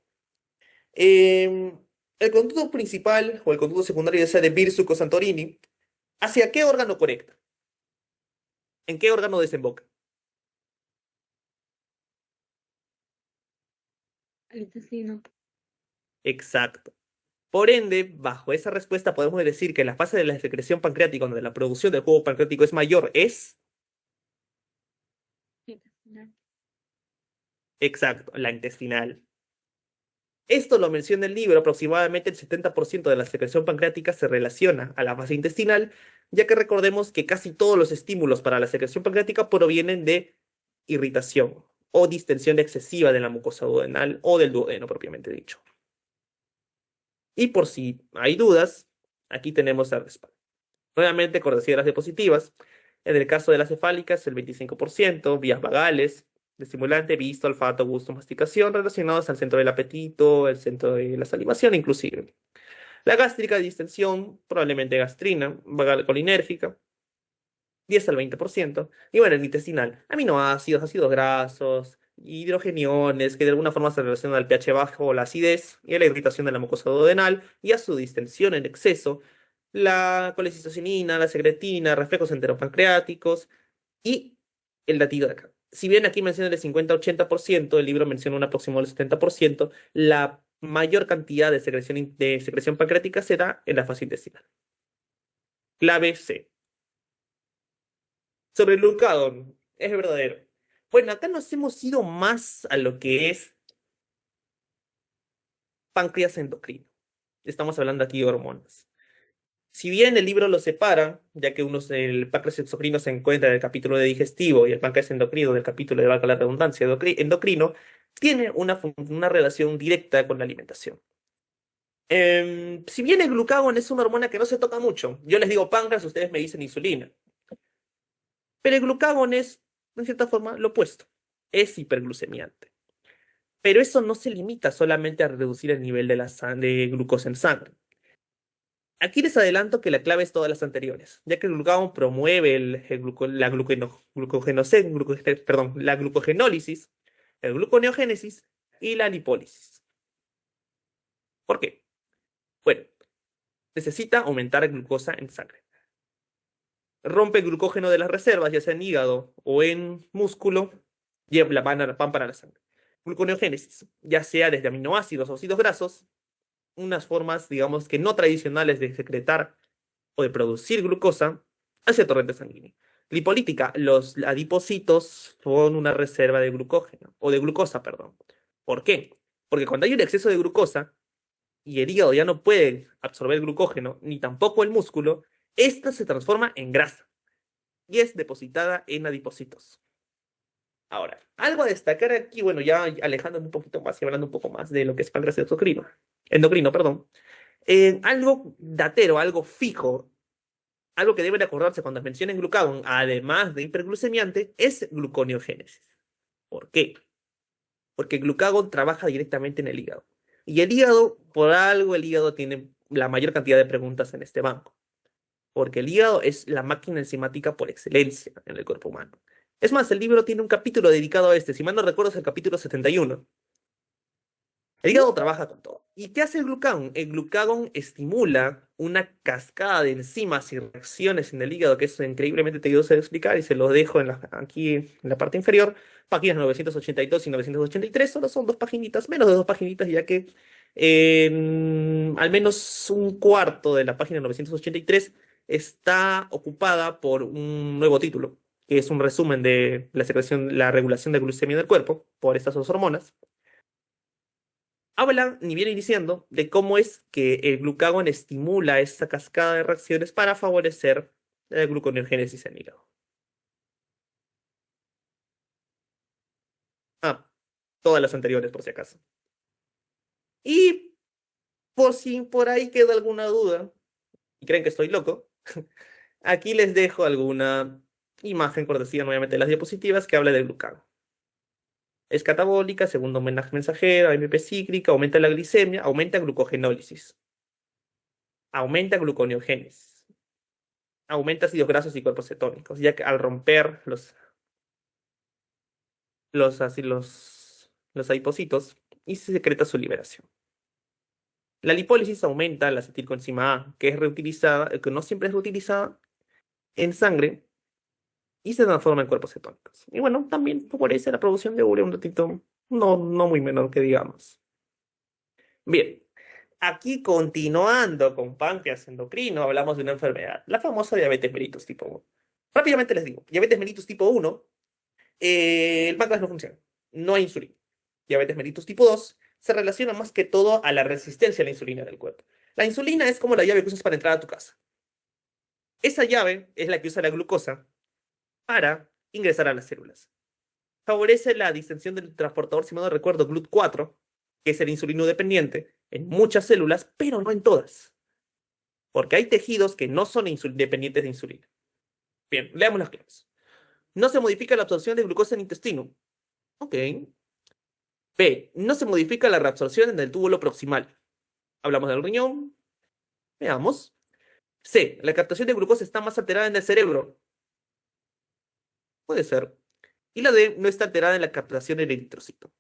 Speaker 1: Em, el conducto principal o el conducto secundario, ya sea de Birsuk o Santorini, ¿hacia qué órgano conecta? ¿En qué órgano desemboca?
Speaker 2: El intestino.
Speaker 1: Exacto. Por ende, bajo esa respuesta podemos decir que la fase de la secreción pancreática, donde la producción del jugo pancreático es mayor, es
Speaker 2: Intestinal.
Speaker 1: exacto, la intestinal. Esto lo menciona el libro, aproximadamente el 70% de la secreción pancreática se relaciona a la fase intestinal, ya que recordemos que casi todos los estímulos para la secreción pancreática provienen de irritación o distensión excesiva de la mucosa duodenal o del duodeno propiamente dicho. Y por si hay dudas, aquí tenemos el respaldo. Nuevamente, cortesía de las diapositivas. En el caso de las cefálicas, el 25%, vías vagales, de estimulante, visto, olfato, gusto, masticación, relacionados al centro del apetito, el centro de la salivación, inclusive. La gástrica, distensión, probablemente gastrina, vagal colinérgica, 10 al 20%. Y bueno, el intestinal, aminoácidos, ácidos grasos, hidrogeniones, que de alguna forma se relacionan al pH bajo o la acidez, y a la irritación de la mucosa duodenal, y a su distensión en exceso, la colecistocinina, la secretina, reflejos enteropancreáticos y el latido de acá. Si bien aquí menciona el 50-80%, el libro menciona un aproximado del 70%, la mayor cantidad de secreción pancreática se da en la fase intestinal. Clave C. Sobre el glucagón, es verdadero. Bueno, acá nos hemos ido más a lo que es páncreas endocrino. Estamos hablando aquí de hormonas. Si bien el libro lo separa, ya que el páncreas exocrino se encuentra en el capítulo de digestivo y el páncreas endocrino del capítulo de, valga la redundancia, endocrino, tiene una relación directa con la alimentación. Si bien el glucagón es una hormona que no se toca mucho, yo les digo páncreas, ustedes me dicen insulina, pero el glucagón es, de cierta forma, lo opuesto, es hiperglucemiante. Pero eso no se limita solamente a reducir el nivel de glucosa en sangre. Aquí les adelanto que la clave es todas las anteriores, ya que el glucagón promueve la glucogenólisis, el gluconeogénesis y la lipólisis. ¿Por qué? Bueno, necesita aumentar la glucosa en sangre. Rompe el glucógeno de las reservas, ya sea en hígado o en músculo, lleva la pan para la sangre. Gluconeogénesis, ya sea desde aminoácidos o ácidos grasos, unas formas, digamos que no tradicionales de secretar o de producir glucosa hacia torrente sanguíneo. Lipolítica, los adipocitos son una reserva de glucógeno, o de glucosa, perdón. ¿Por qué? Porque cuando hay un exceso de glucosa y el hígado ya no puede absorber glucógeno, ni tampoco el músculo, esta se transforma en grasa y es depositada en adipocitos. Ahora, algo a destacar aquí, bueno, ya alejándome un poquito más y hablando un poco más de lo que es páncreas endocrino, perdón. Algo datero, algo fijo, algo que deben acordarse cuando mencionen glucagón, además de hiperglucemiante, es gluconeogénesis. ¿Por qué? Porque el glucagón trabaja directamente en el hígado. Y el hígado, por algo, el hígado tiene la mayor cantidad de preguntas en este banco. Porque el hígado es la máquina enzimática por excelencia en el cuerpo humano. Es más, el libro tiene un capítulo dedicado a este. Si mal no recuerdo, es el capítulo 71. El hígado trabaja con todo. ¿Y qué hace el glucagón? El glucagón estimula una cascada de enzimas y reacciones en el hígado que es increíblemente tedioso de explicar y se lo dejo aquí en la parte inferior. Páginas 982 y 983, solo son dos paginitas, menos de dos paginitas, ya que al menos un cuarto de la página 983 está ocupada por un nuevo título, que es un resumen de la regulación de glucemia del cuerpo por estas dos hormonas. Habla, ni viene diciendo, de cómo es que el glucagón estimula esta cascada de reacciones para favorecer la gluconeogénesis en el hígado. Ah, todas las anteriores, por si acaso. Y por si por ahí queda alguna duda y creen que estoy loco, Aquí les dejo alguna imagen cortesía nuevamente de las diapositivas que habla del glucagón. Es catabólica, segundo homenaje mensajero, AMP cíclica, aumenta la glicemia, aumenta glucogenólisis, aumenta gluconeogénesis, aumenta ácidos grasos y cuerpos cetónicos, ya que al romper así, los adipocitos y se secreta su liberación. La lipólisis aumenta la acetilcoenzima A, que es reutilizada, que no siempre es reutilizada en sangre y se transforma en cuerpos cetónicos. Y bueno, también favorece la producción de urea un ratito, no muy menor que digamos. Bien, aquí continuando con páncreas endocrino, hablamos de una enfermedad, la famosa diabetes mellitus tipo 1. Rápidamente les digo, diabetes mellitus tipo 1, el páncreas no funciona, no hay insulina. Diabetes mellitus tipo 2 se relaciona más que todo a la resistencia a la insulina del cuerpo. La insulina es como la llave que usas para entrar a tu casa. Esa llave es la que usa la glucosa para ingresar a las células. Favorece la distensión del transportador, si mal no recuerdo, GLUT4, que es el insulino dependiente, en muchas células, pero no en todas. Porque hay tejidos que no son dependientes de insulina. Bien, leamos las claves. No se modifica la absorción de glucosa en el intestino. Ok. B. No se modifica la reabsorción en el túbulo proximal. Hablamos del riñón. Veamos. C. La captación de glucosa está más alterada en el cerebro. Puede ser. Y la D. No está alterada en la captación del eritrocito.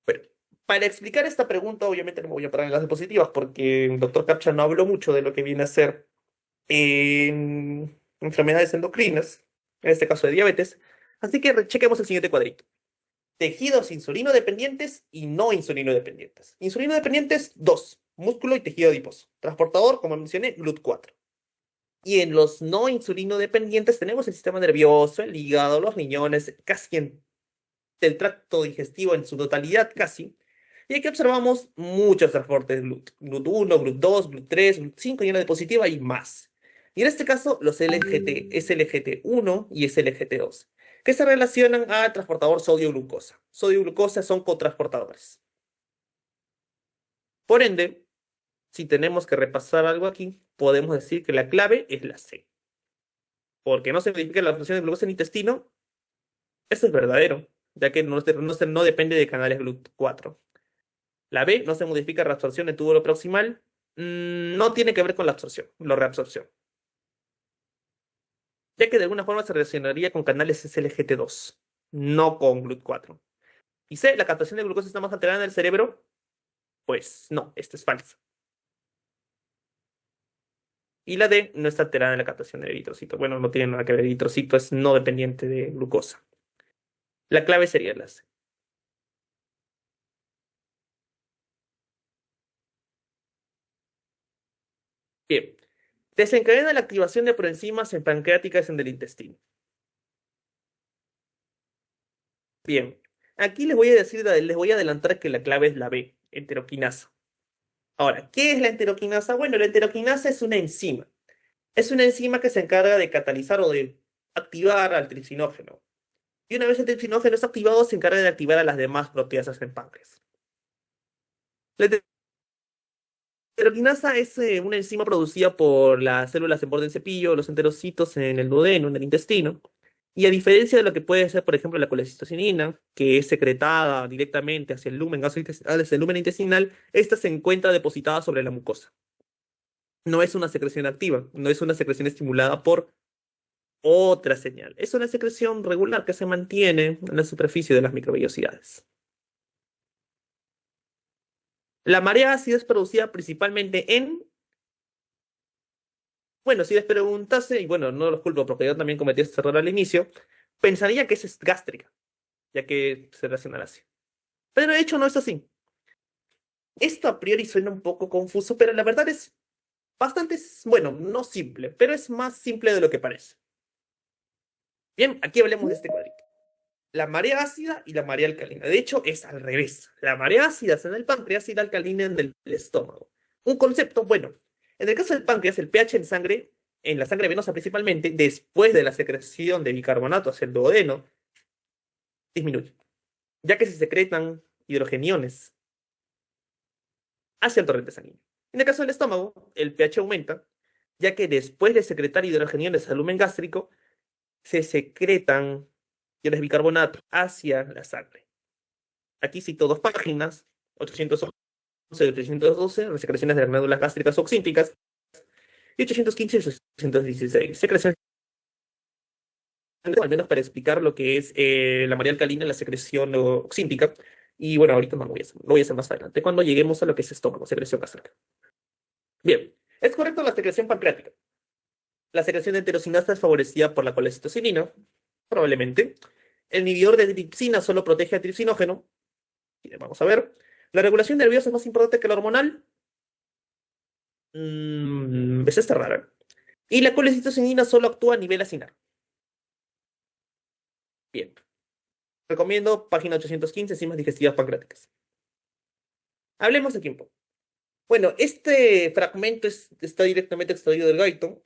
Speaker 1: Bueno, para explicar esta pregunta, obviamente no me voy a parar en las diapositivas porque el doctor Captcha no habló mucho de lo que viene a ser en enfermedades endocrinas, en este caso de diabetes. Así que chequemos el siguiente cuadrito. Tejidos insulino dependientes y no insulino dependientes. Insulino dependientes, dos, músculo y tejido adiposo. Transportador, como mencioné, GLUT4. Y en los no insulino dependientes tenemos el sistema nervioso, el hígado, los riñones, casi el tracto digestivo en su totalidad, casi. Y aquí observamos muchos transportes GLUT. GLUT1, GLUT2, GLUT3, GLUT5 y una diapositiva y más. Y en este caso, los LGT, SLGT1 y SLGT2, que se relacionan al transportador sodio-glucosa. Sodio-glucosa son cotransportadores. Por ende, si tenemos que repasar algo aquí, podemos decir que la clave es la C. Porque no se modifica la función de glucosa en el intestino, eso es verdadero, ya que no depende de canales GLUT4. La B no se modifica reabsorción en túbulo proximal, no tiene que ver con la absorción, la reabsorción, ya que de alguna forma se relacionaría con canales SLGT2, no con GLUT4. Y C, la captación de glucosa está más alterada en el cerebro, pues no, esta es falsa. Y la D no está alterada en la captación del eritrocito. Bueno, no tiene nada que ver, el eritrocito es no dependiente de glucosa. La clave sería la C. Bien, desencadena la activación de proenzimas en pancreáticas en el intestino. Bien, aquí les voy a decir, les voy a adelantar que la clave es la B, enteroquinasa. Ahora, ¿qué es la enteroquinasa? Bueno, la enteroquinasa es una enzima. Es una enzima que se encarga de catalizar o de activar al tricinógeno. Y una vez el tricinógeno es activado, se encarga de activar a las demás proteasas en páncreas. La enteroquinasa es una enzima producida por las células en borde del cepillo, los enterocitos en el duodeno, en el intestino. Y a diferencia de lo que puede ser, por ejemplo, la colecistocinina, que es secretada directamente hacia el lumen gastrointestinal, hacia el lumen intestinal, esta se encuentra depositada sobre la mucosa. No es una secreción activa, no es una secreción estimulada por otra señal. Es una secreción regular que se mantiene en la superficie de las microvellosidades. La marea ácida es producida principalmente en... Bueno, si les preguntase, y bueno, no los culpo porque yo también cometí este error al inicio, pensaría que es gástrica, ya que se relaciona así. Pero de hecho no es así. Esto a priori suena un poco confuso, pero la verdad es bastante, bueno, no simple, pero es más simple de lo que parece. Bien, aquí hablemos de este cuadrito. La marea ácida y la marea alcalina. De hecho, es al revés. La marea ácida es en el páncreas y la alcalina en el estómago. Un concepto, bueno, en el caso del páncreas, el pH en sangre, en la sangre venosa principalmente, después de la secreción de bicarbonato hacia el duodeno, disminuye, ya que se secretan hidrogeniones hacia el torrente sanguíneo. En el caso del estómago, el pH aumenta ya que después de secretar hidrogeniones al lumen gástrico, se secretan iones de bicarbonato hacia la sangre. Aquí cito dos páginas, 811 y 812, secreciones de las glándulas gástricas oxínticas, y 815 y 816, secreciones, al menos para explicar lo que es la María alcalina, la secreción oxíntica. Y bueno, ahorita no lo voy a hacer más adelante, cuando lleguemos a lo que es estómago, secreción gástrica. Bien, es correcto la secreción pancreática. La secreción de enterocinasa es favorecida por la colecistocinina, probablemente. El inhibidor de tripsina solo protege a tripsinógeno. Vamos a ver. ¿La regulación nerviosa es más importante que la hormonal? Es esta rara. Y la colecistocinina solo actúa a nivel acinar. Bien. Recomiendo página 815, enzimas digestivas pancreáticas. Hablemos aquí un poco. Bueno, este fragmento está directamente extraído del Guyton.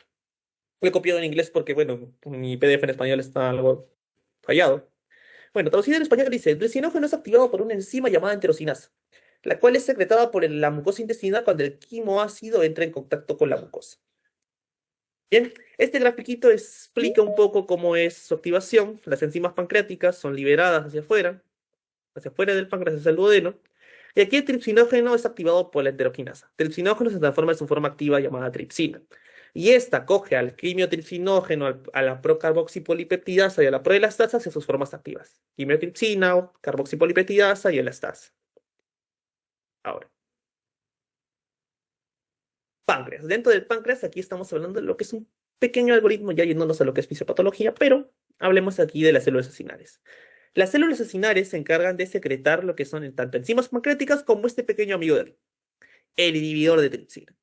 Speaker 1: Lo he copiado en inglés porque, bueno, mi PDF en español está algo fallado. Bueno, traducido en español dice, el tricinógeno es activado por una enzima llamada enterocinasa, la cual es secretada por la mucosa intestinal cuando el quimoácido entra en contacto con la mucosa. Bien, este grafiquito explica un poco cómo es su activación. Las enzimas pancreáticas son liberadas hacia afuera del páncreas, hacia el duodeno. Y aquí el tripsinógeno es activado por la enteroquinasa. Tripsinógeno se transforma en su forma activa llamada tripsina. Y esta coge al quimiotripsinógeno, a la procarboxipolipeptidasa y a la proelastasa hacia sus formas activas. Quimiotripsina, carboxipolipeptidasa y elastasa. Ahora, páncreas. Dentro del páncreas, aquí estamos hablando de lo que es un pequeño algoritmo, ya yéndonos a lo que es fisiopatología, pero hablemos aquí de las células acinares. Las células acinares se encargan de secretar lo que son tanto enzimas pancreáticas como este pequeño amigo de aquí, el inhibidor de tripsina.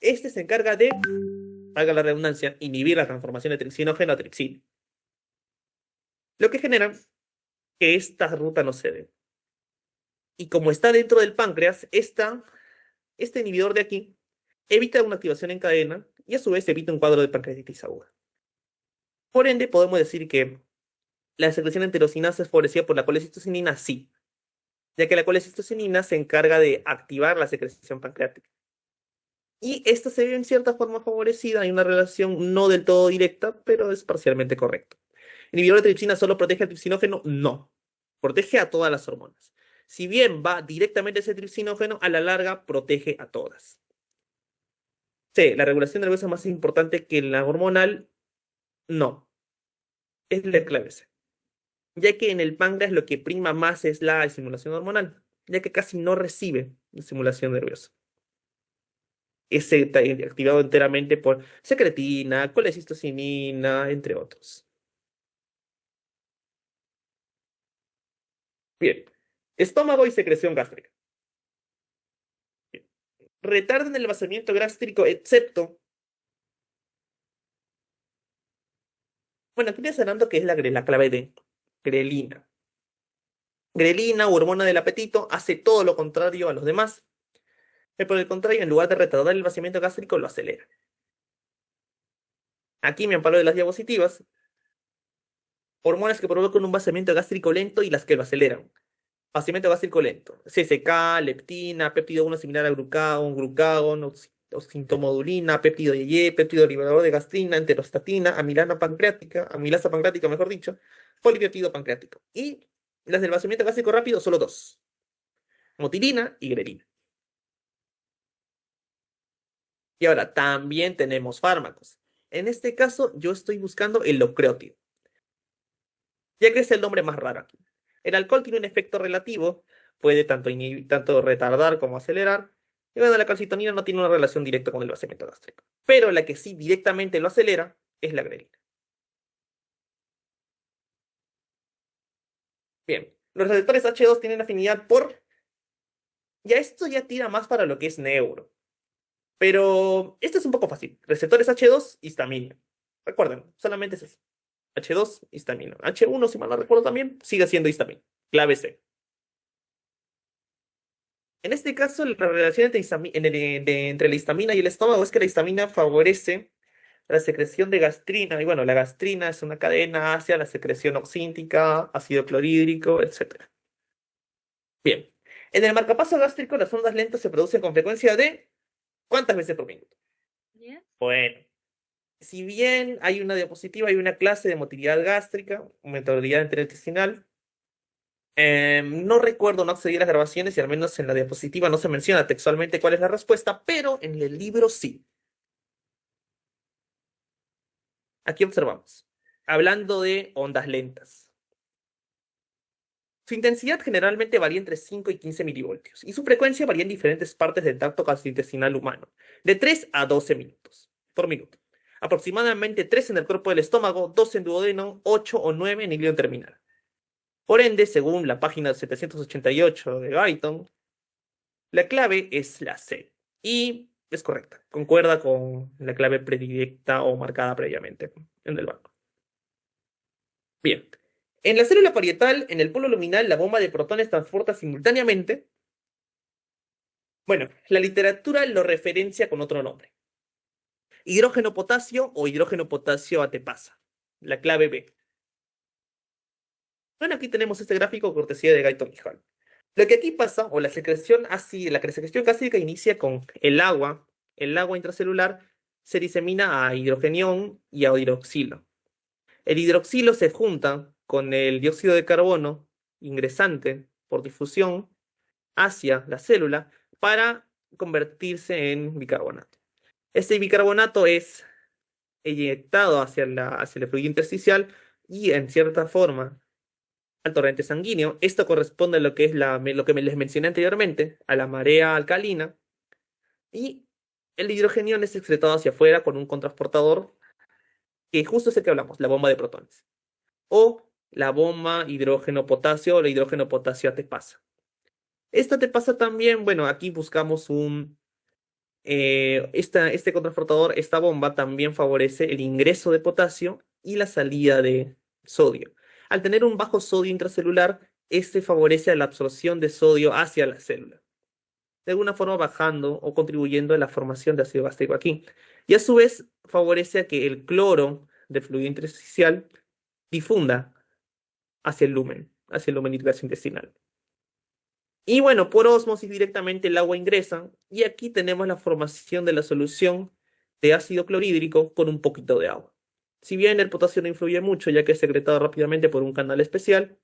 Speaker 1: Este se encarga de, haga la redundancia, inhibir la transformación de tripsinógeno a tripsina, lo que genera que esta ruta no se dé. Y como está dentro del páncreas, este inhibidor de aquí evita una activación en cadena y a su vez evita un cuadro de pancreatitis aguda. Por ende, podemos decir que la secreción enterocinasa es favorecida por la colecistocinina, sí, ya que la colecistocinina se encarga de activar la secreción pancreática. Y esta se ve en cierta forma favorecida, hay una relación no del todo directa, pero es parcialmente correcta. ¿El inhibidor de tripsina solo protege al tripsinógeno? No, protege a todas las hormonas. Si bien va directamente a ese tripsinógeno, a la larga protege a todas. Sí, la regulación nerviosa es más importante que la hormonal, no, es la clave C, ya que en el páncreas lo que prima más es la estimulación hormonal, ya que casi no recibe estimulación nerviosa. Es activado enteramente por secretina, colecistocinina, entre otros. Bien, estómago y secreción gástrica. Bien. Retardan el vaciamiento gástrico, excepto. Bueno, aquí estoy hablando que es la clave de grelina. Grelina, hormona del apetito, hace todo lo contrario a los demás. Por el contrario, en lugar de retardar el vaciamiento gástrico, lo acelera. Aquí me amparo de las diapositivas. Hormonas que provocan un vaciamiento gástrico lento y las que lo aceleran. Vaciamiento gástrico lento. CSK, leptina, péptido 1 similar a glucagón, oxintomodulina, péptido YY, péptido liberador de gastrina, enterostatina, amilasa pancreática, mejor dicho, polipéptido pancreático. Y las del vaciamiento gástrico rápido, solo dos: motilina y grelina. Y ahora, también tenemos fármacos. En este caso, yo estoy buscando el locreotio, ya que es el nombre más raro aquí. El alcohol tiene un efecto relativo, puede tanto retardar como acelerar. Y bueno, la calcitonina no tiene una relación directa con el vaciamiento gástrico. Pero la que sí directamente lo acelera es la grelina. Bien, los receptores H2 tienen afinidad por. Ya esto ya tira más para lo que es neuro. Pero esto es un poco fácil. Receptores H2, histamina. Recuerden, solamente es eso. H2, histamina. H1, si mal no recuerdo también, sigue siendo histamina. Clave C. En este caso, la relación entre la histamina y el estómago es que la histamina favorece la secreción de gastrina. Y bueno, la gastrina es una cadena hacia la secreción oxíntica, ácido clorhídrico, etc. Bien. En el marcapaso gástrico, las ondas lentas se producen con frecuencia de ¿cuántas veces por minuto? Bueno, si bien hay una diapositiva, hay una clase de motilidad gástrica, motilidad intestinal, no recuerdo, no accedí a las grabaciones y al menos en la diapositiva no se menciona textualmente cuál es la respuesta, pero en el libro sí. Aquí observamos, hablando de ondas lentas. Su intensidad generalmente varía entre 5 y 15 milivoltios y su frecuencia varía en diferentes partes del tracto gastrointestinal humano, de 3 a 12 minutos por minuto. Aproximadamente 3 en el cuerpo del estómago, 2 en duodeno, 8 o 9 en el hilo terminal. Por ende, según la página 788 de Guyton, la clave es la C. Y es correcta, concuerda con la clave predilecta o marcada previamente en el banco. Bien. En la célula parietal, en el polo luminal, la bomba de protones transporta simultáneamente. Bueno, la literatura lo referencia con otro nombre. Hidrógeno potasio o hidrógeno potasio ATPasa. La clave B. Bueno, aquí tenemos este gráfico cortesía de Guyton y Hall. Lo que aquí pasa, o la secreción gástrica inicia con el agua intracelular se disemina a hidrogenión y a hidroxilo. El hidroxilo se junta con el dióxido de carbono ingresante por difusión hacia la célula para convertirse en bicarbonato. Este bicarbonato es eyectado hacia el fluido intersticial y en cierta forma al torrente sanguíneo. Esto corresponde a lo que es lo que les mencioné anteriormente, a la marea alcalina, y el hidrogenión es excretado hacia afuera con un contrasportador, que justo es el que hablamos, la bomba de protones, o la bomba hidrógeno-potasio o la hidrógeno-potasio ATPasa. Esta te pasa también, bueno, aquí buscamos este contraportador, esta bomba también favorece el ingreso de potasio y la salida de sodio. Al tener un bajo sodio intracelular, este favorece la absorción de sodio hacia la célula, de alguna forma bajando o contribuyendo a la formación de ácido gástrico aquí. Y a su vez favorece a que el cloro del fluido intersticial difunda hacia el lumen intestinal. Y bueno, por ósmosis directamente el agua ingresa y aquí tenemos la formación de la solución de ácido clorhídrico con un poquito de agua. Si bien el potasio no influye mucho ya que es secretado rápidamente por un canal especial,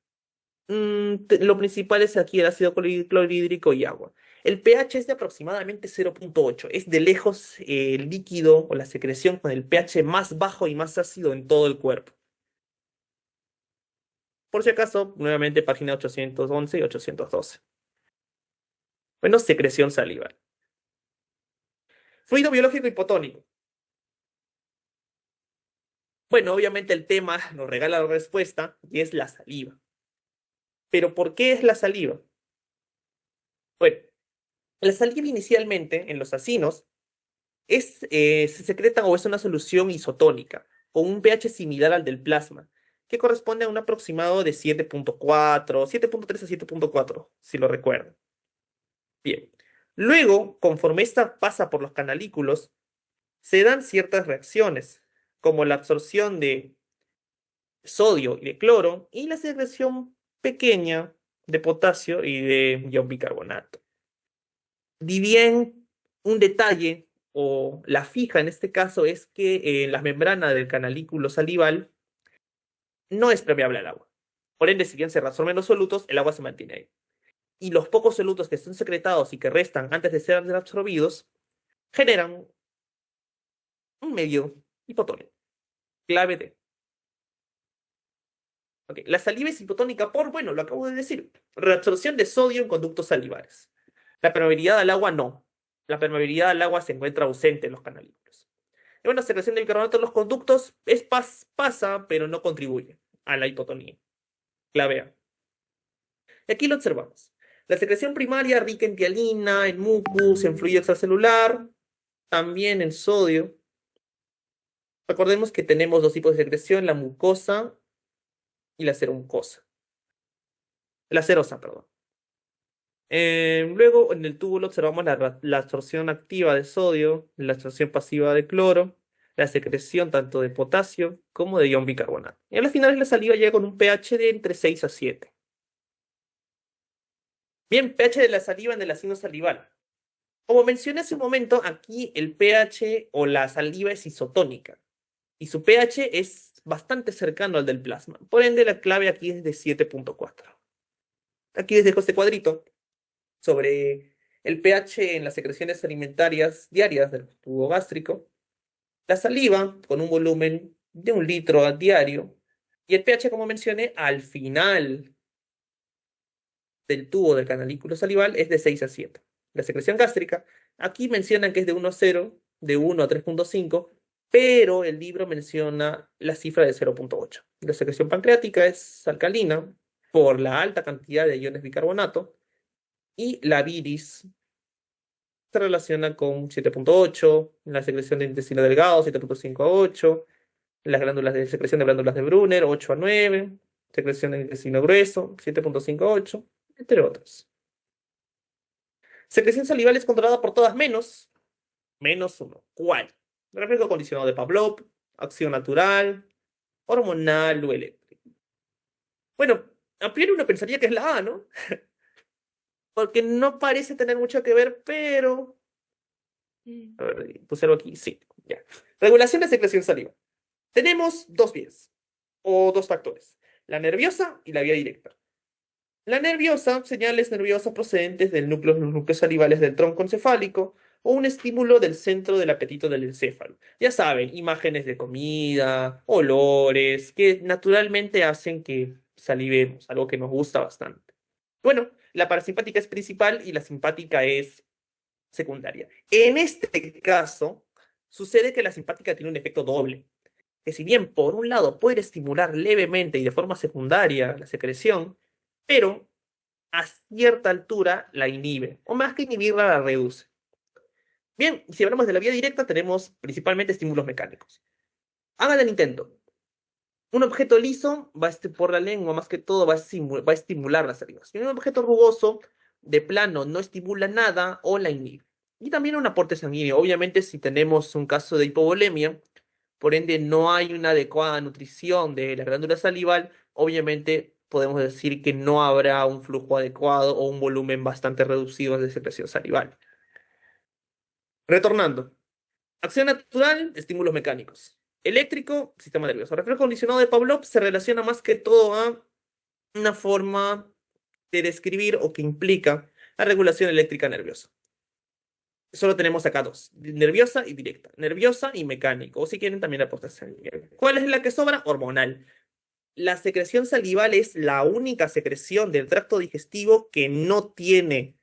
Speaker 1: lo principal es aquí el ácido clorhídrico y agua. El pH es de aproximadamente 0,8. Es de lejos el líquido o la secreción con el pH más bajo y más ácido en todo el cuerpo. Por si acaso, nuevamente página 811 y 812. Bueno, secreción salival. Fluido biológico hipotónico. Bueno, obviamente el tema nos regala la respuesta y es la saliva. ¿Pero por qué es la saliva? Bueno, la saliva inicialmente en los acinos se secreta o es una solución isotónica con un pH similar al del plasma, que corresponde a un aproximado de 7,4, 7,3 a 7,4, si lo recuerdo. Bien. Luego, conforme esta pasa por los canalículos, se dan ciertas reacciones, como la absorción de sodio y de cloro y la secreción pequeña de potasio y de ion bicarbonato. Di bien, un detalle o la fija en este caso es que la membrana del canalículo salival no es permeable al agua. Por ende, si bien se reabsorben los solutos, el agua se mantiene ahí. Y los pocos solutos que son secretados y que restan antes de ser absorbidos generan un medio hipotónico. Clave D. Okay. La saliva es hipotónica por, bueno, lo acabo de decir, reabsorción de sodio en conductos salivares. La permeabilidad al agua no. La permeabilidad al agua se encuentra ausente en los canalículos. Y bueno, secreción de bicarbonato en los conductos pasa, pero no contribuye a la hipotonía. Clave A. Y aquí lo observamos. La secreción primaria rica en tialina, en mucus, en fluido extracelular, también en sodio. Recordemos que tenemos dos tipos de secreción, la mucosa y la seromucosa. La serosa, perdón. Luego, en el túbulo observamos la absorción activa de sodio, la absorción pasiva de cloro, la secreción tanto de potasio como de ion bicarbonato. Y a las finales la saliva llega con un pH de entre 6 a 7. Bien, pH de la saliva en el acino salival. Como mencioné hace un momento, aquí el pH o la saliva es isotónica y su pH es bastante cercano al del plasma. Por ende, la clave aquí es de 7.4. Aquí les dejo este cuadrito sobre el pH en las secreciones alimentarias diarias del tubo gástrico, la saliva con un volumen de 1 litro a diario y el pH, como mencioné, al final del tubo del canalículo salival es de 6 a 7. La secreción gástrica, aquí mencionan que es de 1 a 0, de 1 a 3.5, pero el libro menciona la cifra de 0.8. La secreción pancreática es alcalina por la alta cantidad de iones bicarbonato y la bilis se relaciona con 7.8, la secreción de intestino delgado 7.5 a 8, las glándulas de secreción de glándulas de Brunner 8 a 9, secreción de intestino grueso 7.5 a 8, entre otros. Secreción salival es controlada por todas menos uno. ¿Cuál? Reflejo condicionado de Pavlov, acción natural, hormonal o eléctrica. Bueno, a priori uno pensaría que es la A, ¿no? Porque no parece tener mucho que ver, pero... A ver, puse algo aquí. Sí, ya. Regulación de secreción saliva. Tenemos dos vías, o dos factores. La nerviosa y la vía directa. La nerviosa, señales nerviosas procedentes del núcleo, los núcleos salivales del tronco encefálico o un estímulo del centro del apetito del encéfalo. Ya saben, imágenes de comida, olores, que naturalmente hacen que salivemos, algo que nos gusta bastante. Bueno, la parasimpática es principal y la simpática es secundaria. En este caso, sucede que la simpática tiene un efecto doble, que si bien por un lado puede estimular levemente y de forma secundaria la secreción, pero a cierta altura la inhibe, o más que inhibirla, la reduce. Bien, si hablamos de la vía directa, tenemos principalmente estímulos mecánicos. Hagan el intento. Un objeto liso va por la lengua, más que todo va a estimular la saliva. Si un objeto rugoso, de plano, no estimula nada o la inhibe. Y también un aporte sanguíneo. Obviamente, si tenemos un caso de hipovolemia, por ende no hay una adecuada nutrición de la glándula salival, obviamente podemos decir que no habrá un flujo adecuado o un volumen bastante reducido de secreción salival. Retornando. Acción natural, estímulos mecánicos. Eléctrico, sistema nervioso. Reflejo condicionado de Pavlov se relaciona más que todo a una forma de describir o que implica la regulación eléctrica nerviosa. Solo tenemos acá dos, nerviosa y directa, nerviosa y mecánico, o si quieren también aportación. ¿Cuál es la que sobra? Hormonal. La secreción salival es la única secreción del tracto digestivo que no tiene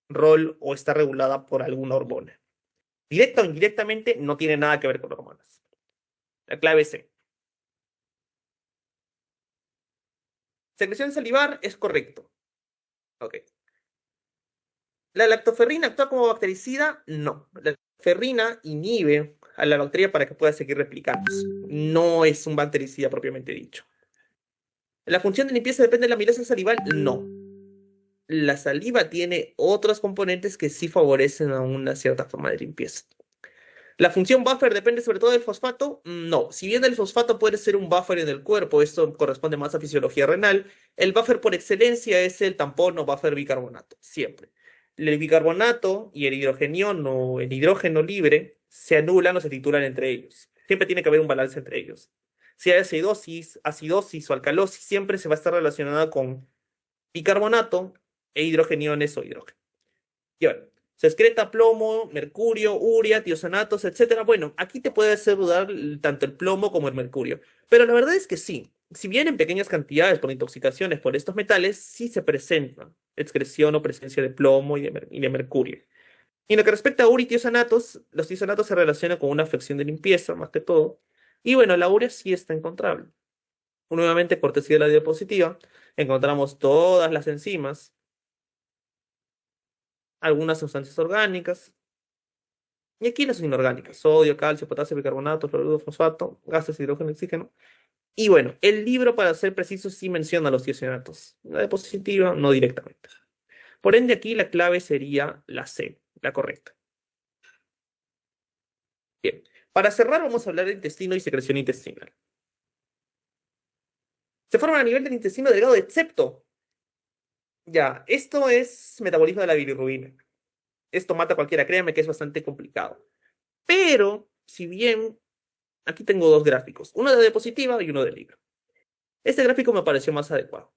Speaker 1: rol o está regulada por alguna hormona. Directa o indirectamente no tiene nada que ver con hormonas. La clave es C. Secreción salivar es correcto. Ok. ¿La lactoferrina actúa como bactericida? No. La ferrina inhibe a la bacteria para que pueda seguir replicándose. No es un bactericida propiamente dicho. ¿La función de limpieza depende de la amilasa salival? No. La saliva tiene otros componentes que sí favorecen a una cierta forma de limpieza. ¿La función buffer depende sobre todo del fosfato? No. Si bien el fosfato puede ser un buffer en el cuerpo, esto corresponde más a fisiología renal, el buffer por excelencia es el tampón o buffer bicarbonato, siempre. El bicarbonato y el hidrogenión o el hidrógeno libre se anulan o se titulan entre ellos. Siempre tiene que haber un balance entre ellos. Si hay acidosis o alcalosis, siempre se va a estar relacionada con bicarbonato e hidrogeniones o hidrógeno. Y ahora, se excreta plomo, mercurio, urea, tiosanatos, etcétera. Bueno, aquí te puede hacer dudar tanto el plomo como el mercurio. Pero la verdad es que sí. Si bien en pequeñas cantidades por intoxicaciones por estos metales, sí se presenta excreción o presencia de plomo y de mercurio. Y en lo que respecta a urea y tiosanatos, los tiosanatos se relacionan con una afección de limpieza, más que todo. Y bueno, la urea sí está encontrable. Nuevamente, cortesía de la diapositiva, encontramos todas las enzimas, algunas sustancias orgánicas, y aquí las inorgánicas, sodio, calcio, potasio, bicarbonato, cloruro, fosfato, gases, hidrógeno, oxígeno. Y bueno, el libro, para ser preciso, sí menciona los tiocianatos. La diapositiva no directamente. Por ende, aquí la clave sería la C, la correcta. Bien, para cerrar vamos a hablar de intestino y secreción intestinal. Se forman a nivel del intestino delgado de septo. Ya, esto es metabolismo de la bilirrubina. Esto mata a cualquiera, créanme que es bastante complicado. Pero, si bien, aquí tengo dos gráficos, uno de diapositiva y uno de libro. Este gráfico me pareció más adecuado.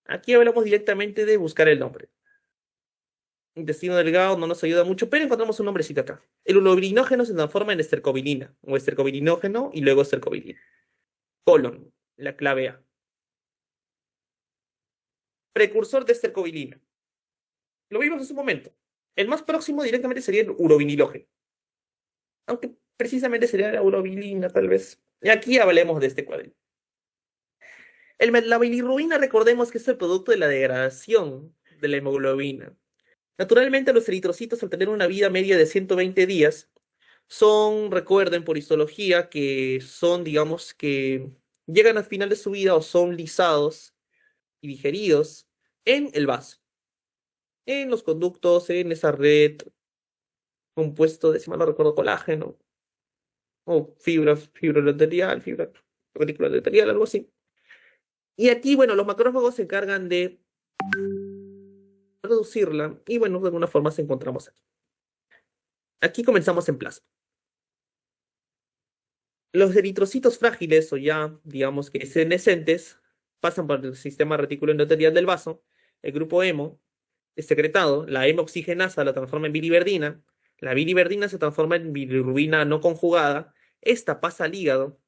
Speaker 1: Aquí hablamos directamente de buscar el nombre. Intestino delgado no nos ayuda mucho, pero encontramos un nombrecito acá. El urobilinógeno se transforma en estercobilina, o estercobilinógeno y luego estercobilina. Colon, la clave A. Precursor de estercobilina. Lo vimos hace un momento. El más próximo directamente sería el urovinilógeno. Aunque precisamente sería la urobilina, tal vez. Y aquí hablemos de este cuadrito. La bilirrubina, recordemos que es el producto de la degradación de la hemoglobina. Naturalmente, los eritrocitos, al tener una vida media de 120 días, recuerden por histología, que son, digamos, que llegan al final de su vida o son lisados y digeridos en el vaso, en los conductos, en esa red compuesto de, si mal no recuerdo, colágeno o fibra endotelial, fibra reticular endotelial, algo así. Y aquí, bueno, los macrófagos se encargan de reducirla y, bueno, de alguna forma se encontramos aquí. Aquí comenzamos en plasma. Los eritrocitos frágiles o ya, digamos que senescentes, pasan por el sistema reticular endotelial del vaso. El grupo hemo es secretado, la hemooxigenasa la transforma en biliverdina, la biliverdina se transforma en bilirrubina no conjugada, esta pasa al hígado,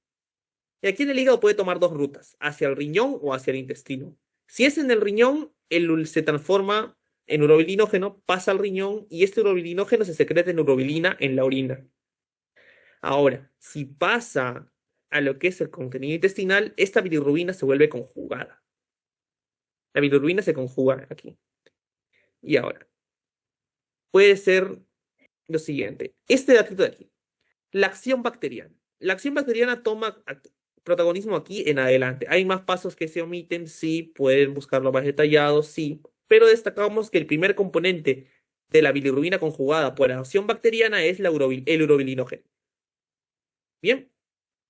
Speaker 1: y aquí en el hígado puede tomar dos rutas, hacia el riñón o hacia el intestino. Si es en el riñón, se transforma en urobilinógeno, pasa al riñón y este urobilinógeno se secreta en urobilina en la orina. Ahora, si pasa a lo que es el contenido intestinal, esta bilirrubina se vuelve conjugada. La bilirrubina se conjuga aquí. Y ahora, puede ser lo siguiente. Este datito de aquí. La acción bacteriana. La acción bacteriana toma protagonismo aquí en adelante. Hay más pasos que se omiten, sí, pueden buscarlo más detallado, sí, pero destacamos que el primer componente de la bilirrubina conjugada por la acción bacteriana es el urobilinógeno. Bien,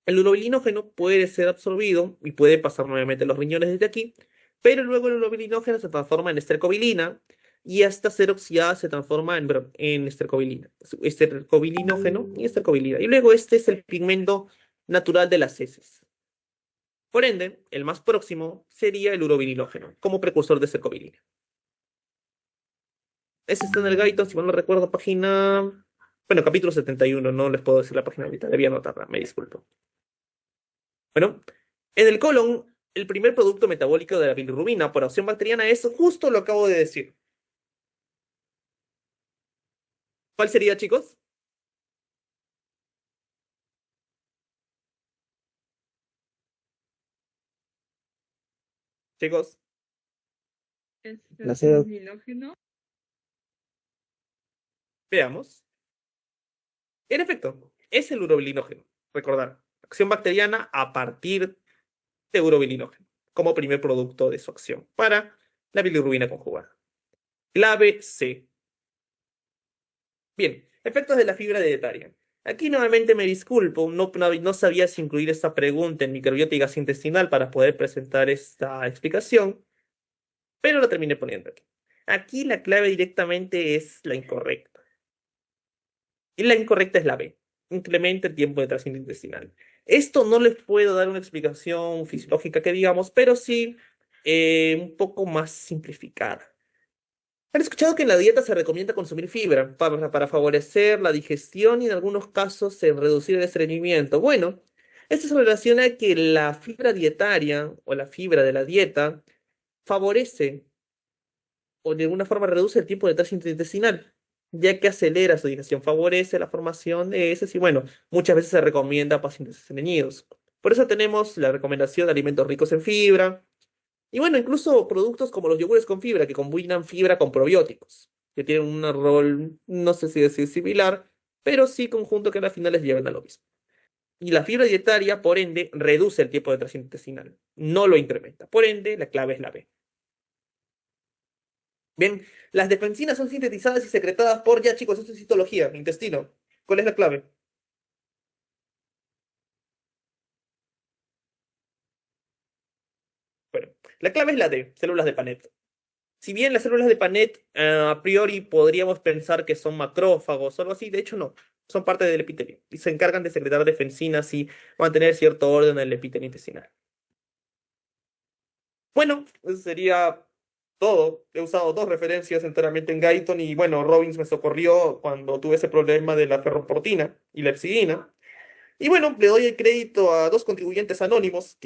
Speaker 1: el urobilinógeno puede ser absorbido y puede pasar nuevamente a los riñones desde aquí, pero luego el urobilinógeno se transforma en estercobilina y hasta ser oxidada se transforma en estercobilina, estercobilinógeno y estercobilina. Y luego este es el pigmento natural de las heces. Por ende, el más próximo sería el urobilinógeno, como precursor de estercobilina. Ese está en el Gaiton, si mal no recuerdo, página... Bueno, capítulo 71, no les puedo decir la página ahorita, debía anotarla, me disculpo. Bueno, en el colon, el primer producto metabólico de la bilirrubina por acción bacteriana es justo lo que acabo de decir. ¿Cuál sería, chicos? Chicos,
Speaker 2: La seda. Hidrógeno.
Speaker 1: veamos. En efecto, es el urobilinógeno. Recordar, acción bacteriana a partir de urobilinógeno, como primer producto de su acción para la bilirrubina conjugada. Clave C. Bien, efectos de la fibra dietaria. Aquí nuevamente me disculpo, no sabía si incluir esta pregunta en microbiota intestinal para poder presentar esta explicación, pero lo terminé poniendo aquí. Aquí la clave directamente es la incorrecta. Y la incorrecta es la B. Incrementa el tiempo de tránsito intestinal. Esto no les puedo dar una explicación fisiológica que digamos, pero sí un poco más simplificada. ¿Han escuchado que en la dieta se recomienda consumir fibra para favorecer la digestión y en algunos casos reducir el estreñimiento? Bueno, esto se relaciona a que la fibra dietaria o la fibra de la dieta favorece o de alguna forma reduce el tiempo de tránsito intestinal, ya que acelera su digestión, favorece la formación de heces y bueno, muchas veces se recomienda a pacientes estreñidos. Por eso tenemos la recomendación de alimentos ricos en fibra y bueno, incluso productos como los yogures con fibra, que combinan fibra con probióticos, que tienen un rol, no sé si decir similar, pero sí conjunto que al final les llevan a lo mismo. Y la fibra dietaria, por ende, reduce el tiempo de tránsito intestinal, no lo incrementa. Por ende, la clave es la B. Bien, las defensinas son sintetizadas y secretadas por, ya chicos, esto es histología, intestino. ¿Cuál es la clave? Bueno, la clave es la D, células de Panet. Si bien las células de Panet a priori podríamos pensar que son macrófagos o algo así, de hecho no, son parte del epitelio y se encargan de secretar defensinas y mantener cierto orden en el epitelio intestinal. Bueno, eso sería todo. He usado dos referencias enteramente en Guyton y bueno, Robbins me socorrió cuando tuve ese problema de la ferroportina y la epsidina. Y bueno, le doy el crédito a dos contribuyentes anónimos